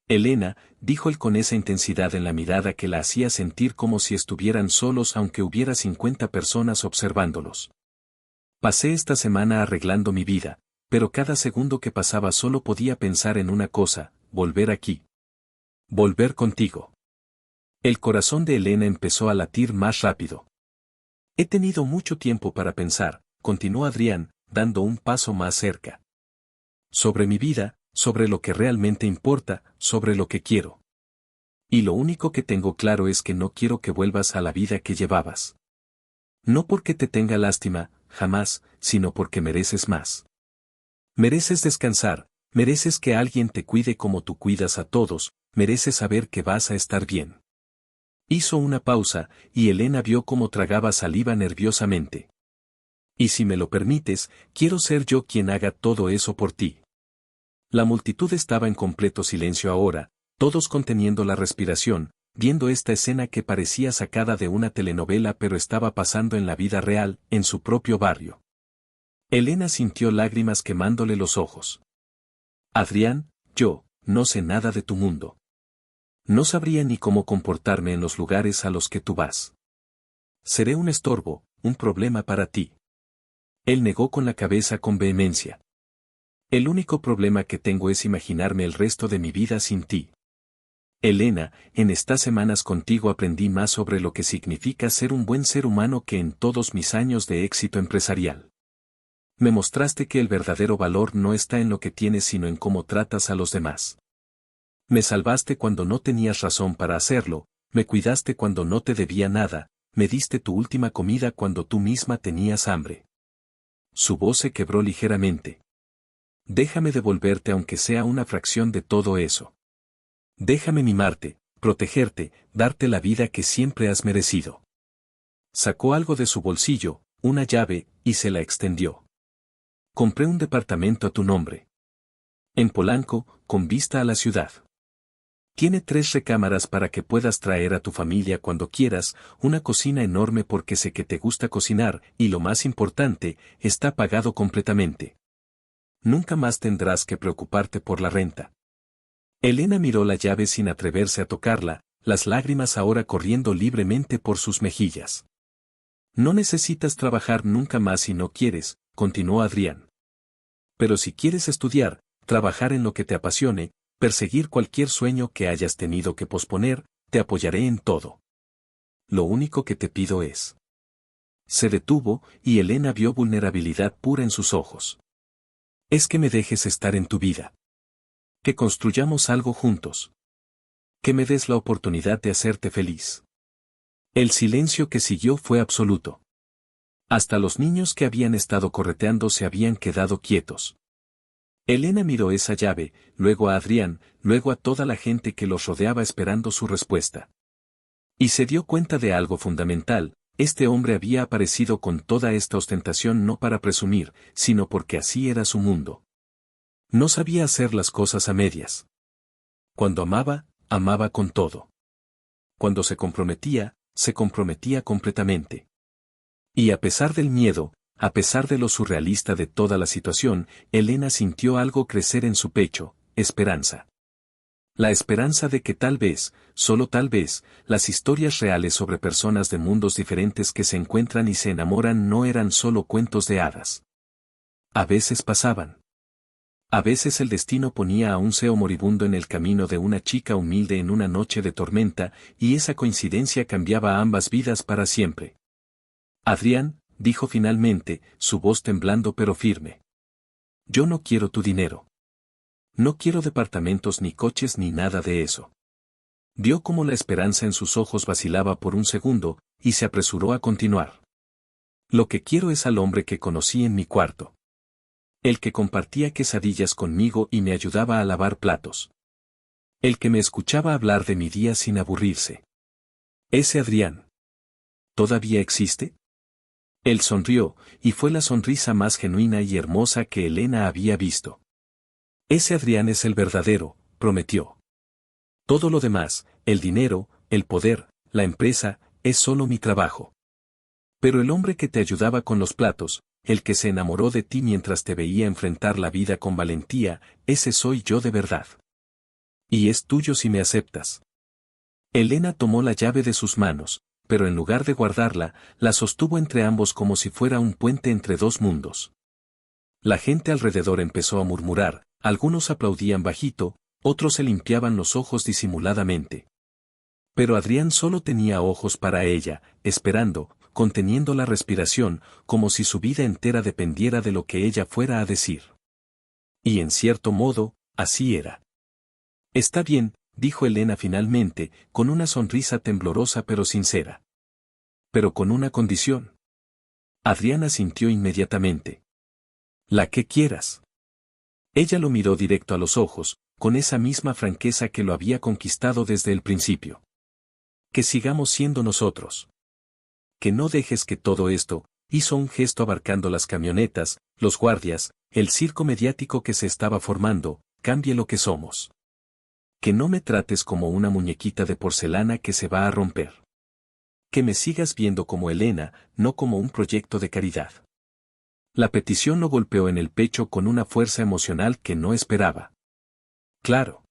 Speaker 1: Elena, dijo él con esa intensidad en la mirada que la hacía sentir como si estuvieran solos aunque hubiera 50 personas observándolos. Pasé esta semana arreglando mi vida, pero cada segundo que pasaba solo podía pensar en una cosa, volver aquí. Volver contigo. El corazón de Elena empezó a latir más rápido. He tenido mucho tiempo para pensar, continuó Adrián, dando un paso más cerca. Sobre mi vida, sobre lo que realmente importa, sobre lo que quiero. Y lo único que tengo claro es que no quiero que vuelvas a la vida que llevabas. No porque te tenga lástima, jamás, sino porque mereces más. Mereces descansar, mereces que alguien te cuide como tú cuidas a todos, mereces saber que vas a estar bien. Hizo una pausa, y Elena vio cómo tragaba saliva nerviosamente. Y si me lo permites, quiero ser yo quien haga todo eso por ti. La multitud estaba en completo silencio ahora, todos conteniendo la respiración, viendo esta escena que parecía sacada de una telenovela pero estaba pasando en la vida real, en su propio barrio. Elena sintió lágrimas quemándole los ojos. Adrián, yo, no sé nada de tu mundo. No sabría ni cómo comportarme en los lugares a los que tú vas. Seré un estorbo, un problema para ti. Él negó con la cabeza con vehemencia. El único problema que tengo es imaginarme el resto de mi vida sin ti. Elena, en estas semanas contigo aprendí más sobre lo que significa ser un buen ser humano que en todos mis años de éxito empresarial. Me mostraste que el verdadero valor no está en lo que tienes sino en cómo tratas a los demás. Me salvaste cuando no tenías razón para hacerlo, me cuidaste cuando no te debía nada, me diste tu última comida cuando tú misma tenías hambre. Su voz se quebró ligeramente. Déjame devolverte aunque sea una fracción de todo eso. Déjame mimarte, protegerte, darte la vida que siempre has merecido. Sacó algo de su bolsillo, una llave, y se la extendió. Compré un departamento a tu nombre. En Polanco, con vista a la ciudad. Tiene 3 recámaras para que puedas traer a tu familia cuando quieras, una cocina enorme porque sé que te gusta cocinar, y lo más importante, está pagado completamente. Nunca más tendrás que preocuparte por la renta. Elena miró la llave sin atreverse a tocarla, las lágrimas ahora corriendo libremente por sus mejillas. No necesitas trabajar nunca más si no quieres, continuó Adrián. Pero si quieres estudiar, trabajar en lo que te apasione, perseguir cualquier sueño que hayas tenido que posponer, te apoyaré en todo. Lo único que te pido es. Se detuvo, y Elena vio vulnerabilidad pura en sus ojos. Es que me dejes estar en tu vida. Que construyamos algo juntos. Que me des la oportunidad de hacerte feliz. El silencio que siguió fue absoluto. Hasta los niños que habían estado correteando se habían quedado quietos. Elena miró esa llave, luego a Adrián, luego a toda la gente que los rodeaba esperando su respuesta. Y se dio cuenta de algo fundamental, este hombre había aparecido con toda esta ostentación no para presumir, sino porque así era su mundo. No sabía hacer las cosas a medias. Cuando amaba, amaba con todo. Cuando se comprometía completamente. Y a pesar del miedo, a pesar de lo surrealista de toda la situación, Elena sintió algo crecer en su pecho, esperanza. La esperanza de que tal vez, solo tal vez, las historias reales sobre personas de mundos diferentes que se encuentran y se enamoran no eran solo cuentos de hadas. A veces pasaban. A veces el destino ponía a un CEO moribundo en el camino de una chica humilde en una noche de tormenta, y esa coincidencia cambiaba ambas vidas para siempre. Adrián, dijo finalmente, su voz temblando pero firme. Yo no quiero tu dinero. No quiero departamentos ni coches ni nada de eso. Vio cómo la esperanza en sus ojos vacilaba por un segundo, y se apresuró a continuar. Lo que quiero es al hombre que conocí en mi cuarto. El que compartía quesadillas conmigo y me ayudaba a lavar platos. El que me escuchaba hablar de mi día sin aburrirse. Ese Adrián. ¿Todavía existe? Él sonrió, y fue la sonrisa más genuina y hermosa que Elena había visto. Ese Adrián es el verdadero, prometió. Todo lo demás, el dinero, el poder, la empresa, es solo mi trabajo. Pero el hombre que te ayudaba con los platos, el que se enamoró de ti mientras te veía enfrentar la vida con valentía, ese soy yo de verdad. Y es tuyo si me aceptas. Elena tomó la llave de sus manos, pero en lugar de guardarla, la sostuvo entre ambos como si fuera un puente entre dos mundos. La gente alrededor empezó a murmurar, algunos aplaudían bajito, otros se limpiaban los ojos disimuladamente. Pero Adrián solo tenía ojos para ella, esperando, conteniendo la respiración, como si su vida entera dependiera de lo que ella fuera a decir. Y en cierto modo, así era. Está bien, dijo Elena finalmente, con una sonrisa temblorosa pero sincera. Pero con una condición. Adrián asintió inmediatamente. La que quieras. Ella lo miró directo a los ojos, con esa misma franqueza que lo había conquistado desde el principio. Que sigamos siendo nosotros. Que no dejes que todo esto, hizo un gesto abarcando las camionetas, los guardias, el circo mediático que se estaba formando, cambie lo que somos. Que no me trates como una muñequita de porcelana que se va a romper. Que me sigas viendo como Elena, no como un proyecto de caridad. La petición lo golpeó en el pecho con una fuerza emocional que no esperaba. Claro.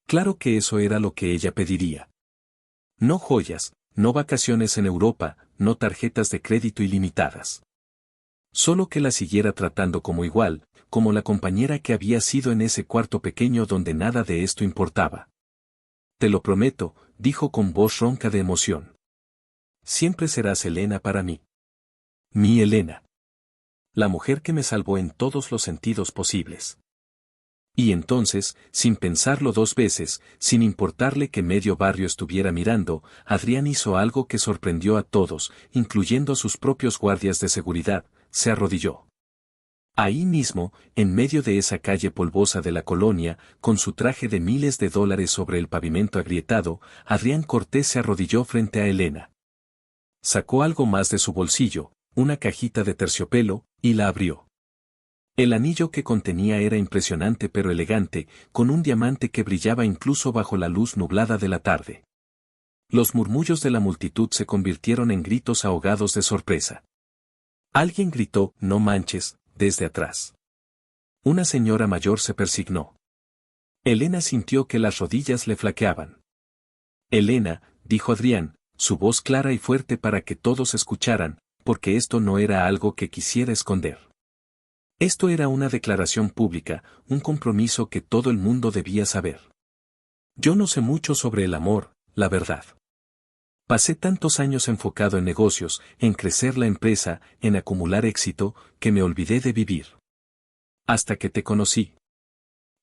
Speaker 1: Claro que eso era lo que ella pediría. No joyas, no vacaciones en Europa, no tarjetas de crédito ilimitadas. Solo que la siguiera tratando como igual, como la compañera que había sido en ese cuarto pequeño donde nada de esto importaba. Te lo prometo, dijo con voz ronca de emoción. Siempre serás Elena para mí. Mi Elena. La mujer que me salvó en todos los sentidos posibles. Y entonces, sin pensarlo dos veces, sin importarle que medio barrio estuviera mirando, Adrián hizo algo que sorprendió a todos, incluyendo a sus propios guardias de seguridad, se arrodilló. Ahí mismo, en medio de esa calle polvosa de la colonia, con su traje de miles de dólares sobre el pavimento agrietado, Adrián Cortés se arrodilló frente a Elena. Sacó algo más de su bolsillo, una cajita de terciopelo, y la abrió. El anillo que contenía era impresionante pero elegante, con un diamante que brillaba incluso bajo la luz nublada de la tarde. Los murmullos de la multitud se convirtieron en gritos ahogados de sorpresa. Alguien gritó, «No manches», desde atrás. Una señora mayor se persignó. Elena sintió que las rodillas le flaqueaban. «Elena», dijo Adrián, su voz clara y fuerte para que todos escucharan, porque esto no era algo que quisiera esconder. Esto era una declaración pública, un compromiso que todo el mundo debía saber. Yo no sé mucho sobre el amor, la verdad. Pasé tantos años enfocado en negocios, en crecer la empresa, en acumular éxito, que me olvidé de vivir. Hasta que te conocí.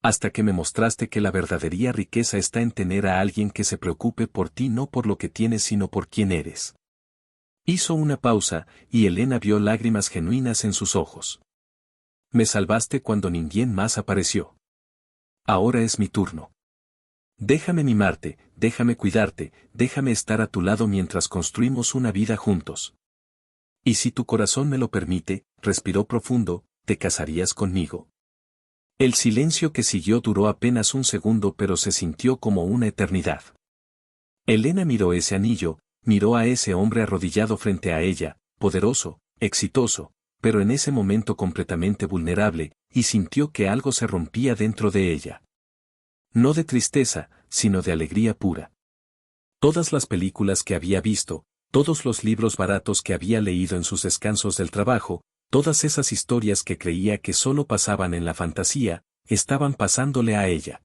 Speaker 1: Hasta que me mostraste que la verdadera riqueza está en tener a alguien que se preocupe por ti no por lo que tienes sino por quién eres. Hizo una pausa, y Elena vio lágrimas genuinas en sus ojos. Me salvaste cuando ninguén más apareció. Ahora es mi turno. Déjame mimarte, déjame cuidarte, déjame estar a tu lado mientras construimos una vida juntos. Y si tu corazón me lo permite, respiró profundo, ¿te casarías conmigo? El silencio que siguió duró apenas un segundo pero se sintió como una eternidad. Elena miró ese anillo, miró a ese hombre arrodillado frente a ella, poderoso, exitoso, pero en ese momento completamente vulnerable, y sintió que algo se rompía dentro de ella. No de tristeza, sino de alegría pura. Todas las películas que había visto, todos los libros baratos que había leído en sus descansos del trabajo, todas esas historias que creía que solo pasaban en la fantasía, estaban pasándole a ella.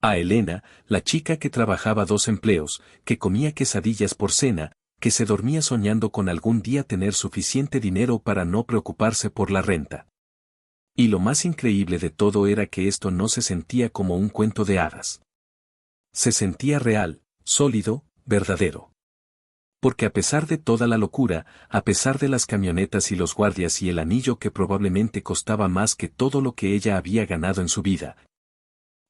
Speaker 1: A Elena, la chica que trabajaba 2 empleos, que comía quesadillas por cena, que se dormía soñando con algún día tener suficiente dinero para no preocuparse por la renta. Y lo más increíble de todo era que esto no se sentía como un cuento de hadas. Se sentía real, sólido, verdadero. Porque a pesar de toda la locura, a pesar de las camionetas y los guardias y el anillo que probablemente costaba más que todo lo que ella había ganado en su vida,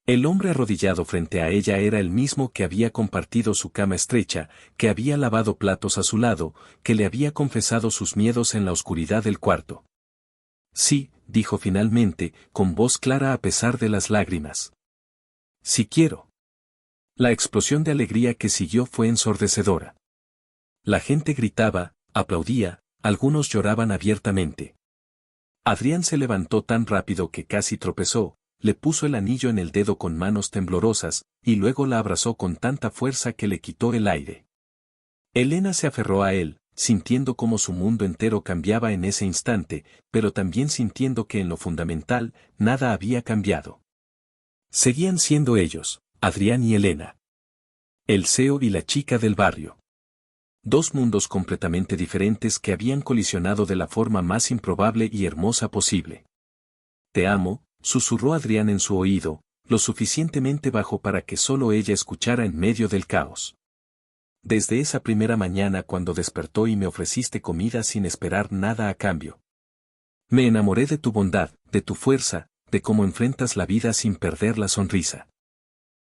Speaker 1: el hombre arrodillado frente a ella era el mismo que había compartido su cama estrecha, que había lavado platos a su lado, que le había confesado sus miedos en la oscuridad del cuarto. Sí, dijo finalmente, con voz clara a pesar de las lágrimas. Sí quiero. La explosión de alegría que siguió fue ensordecedora. La gente gritaba, aplaudía, algunos lloraban abiertamente. Adrián se levantó tan rápido que casi tropezó, le puso el anillo en el dedo con manos temblorosas, y luego la abrazó con tanta fuerza que le quitó el aire. Elena se aferró a él, sintiendo como su mundo entero cambiaba en ese instante, pero también sintiendo que en lo fundamental, nada había cambiado. Seguían siendo ellos, Adrián y Elena. El CEO y la chica del barrio. 2 mundos completamente diferentes que habían colisionado de la forma más improbable y hermosa posible. Te amo, susurró Adrián en su oído, lo suficientemente bajo para que solo ella escuchara en medio del caos. Desde esa primera mañana cuando despertó y me ofreciste comida sin esperar nada a cambio. Me enamoré de tu bondad, de tu fuerza, de cómo enfrentas la vida sin perder la sonrisa.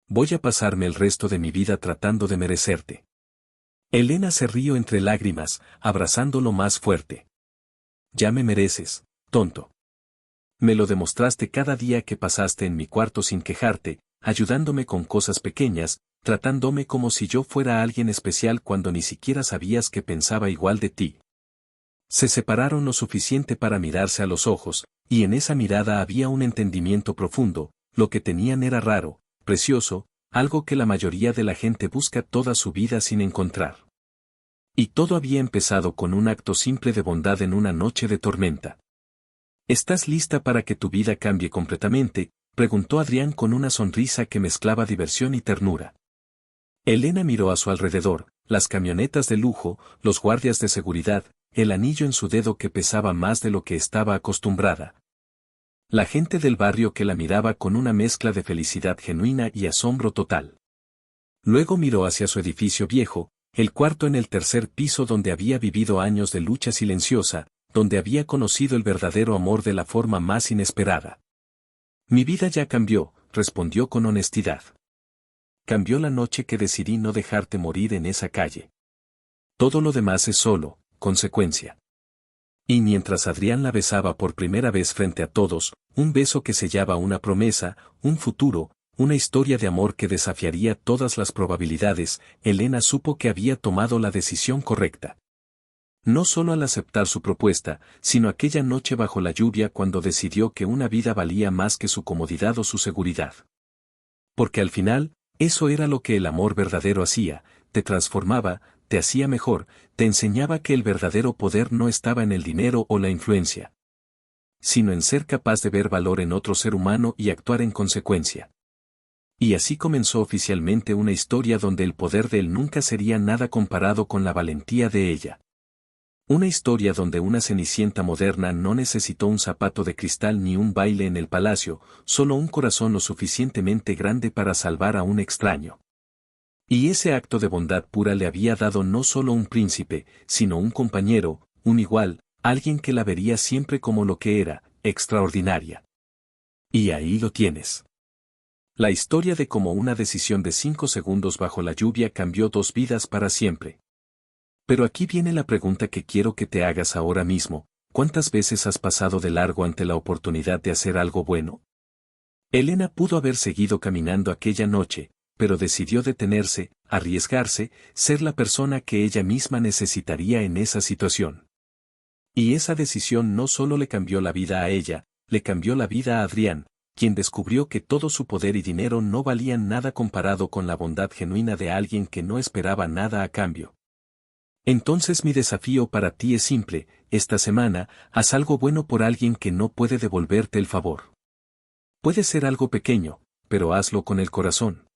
Speaker 1: Voy a pasarme el resto de mi vida tratando de merecerte. Elena se rió entre lágrimas, abrazándolo más fuerte. Ya me mereces, tonto. Me lo demostraste cada día que pasaste en mi cuarto sin quejarte, ayudándome con cosas pequeñas, tratándome como si yo fuera alguien especial cuando ni siquiera sabías que pensaba igual de ti. Se separaron lo suficiente para mirarse a los ojos, y en esa mirada había un entendimiento profundo, lo que tenían era raro, precioso, algo que la mayoría de la gente busca toda su vida sin encontrar. Y todo había empezado con un acto simple de bondad en una noche de tormenta. ¿Estás lista para que tu vida cambie completamente?, preguntó Adrián con una sonrisa que mezclaba diversión y ternura. Elena miró a su alrededor, las camionetas de lujo, los guardias de seguridad, el anillo en su dedo que pesaba más de lo que estaba acostumbrada. La gente del barrio que la miraba con una mezcla de felicidad genuina y asombro total. Luego miró hacia su edificio viejo, el cuarto en el tercer piso donde había vivido años de lucha silenciosa, donde había conocido el verdadero amor de la forma más inesperada. Mi vida ya cambió, respondió con honestidad. Cambió la noche que decidí no dejarte morir en esa calle. Todo lo demás es solo consecuencia. Y mientras Adrián la besaba por primera vez frente a todos, un beso que sellaba una promesa, un futuro, una historia de amor que desafiaría todas las probabilidades, Elena supo que había tomado la decisión correcta. No solo al aceptar su propuesta, sino aquella noche bajo la lluvia cuando decidió que una vida valía más que su comodidad o su seguridad. Porque al final, eso era lo que el amor verdadero hacía, te transformaba, te hacía mejor, te enseñaba que el verdadero poder no estaba en el dinero o la influencia, sino en ser capaz de ver valor en otro ser humano y actuar en consecuencia. Y así comenzó oficialmente una historia donde el poder de él nunca sería nada comparado con la valentía de ella. Una historia donde una cenicienta moderna no necesitó un zapato de cristal ni un baile en el palacio, solo un corazón lo suficientemente grande para salvar a un extraño. Y ese acto de bondad pura le había dado no solo un príncipe, sino un compañero, un igual, alguien que la vería siempre como lo que era, extraordinaria. Y ahí lo tienes. La historia de cómo una decisión de 5 segundos bajo la lluvia cambió 2 vidas para siempre. Pero aquí viene la pregunta que quiero que te hagas ahora mismo: ¿cuántas veces has pasado de largo ante la oportunidad de hacer algo bueno? Elena pudo haber seguido caminando aquella noche, pero decidió detenerse, arriesgarse, ser la persona que ella misma necesitaría en esa situación. Y esa decisión no solo le cambió la vida a ella, le cambió la vida a Adrián, quien descubrió que todo su poder y dinero no valían nada comparado con la bondad genuina de alguien que no esperaba nada a cambio. Entonces mi desafío para ti es simple: esta semana, haz algo bueno por alguien que no puede devolverte el favor. Puede ser algo pequeño, pero hazlo con el corazón.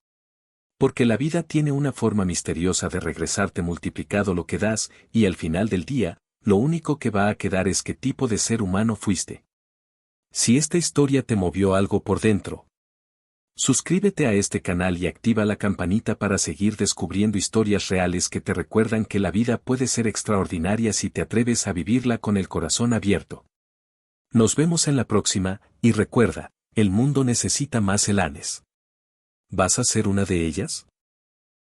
Speaker 1: Porque la vida tiene una forma misteriosa de regresarte multiplicado lo que das, y al final del día, lo único que va a quedar es qué tipo de ser humano fuiste. Si esta historia te movió algo por dentro, suscríbete a este canal y activa la campanita para seguir descubriendo historias reales que te recuerdan que la vida puede ser extraordinaria si te atreves a vivirla con el corazón abierto. Nos vemos en la próxima, y recuerda, el mundo necesita más Elanes. ¿Vas a ser una de ellas?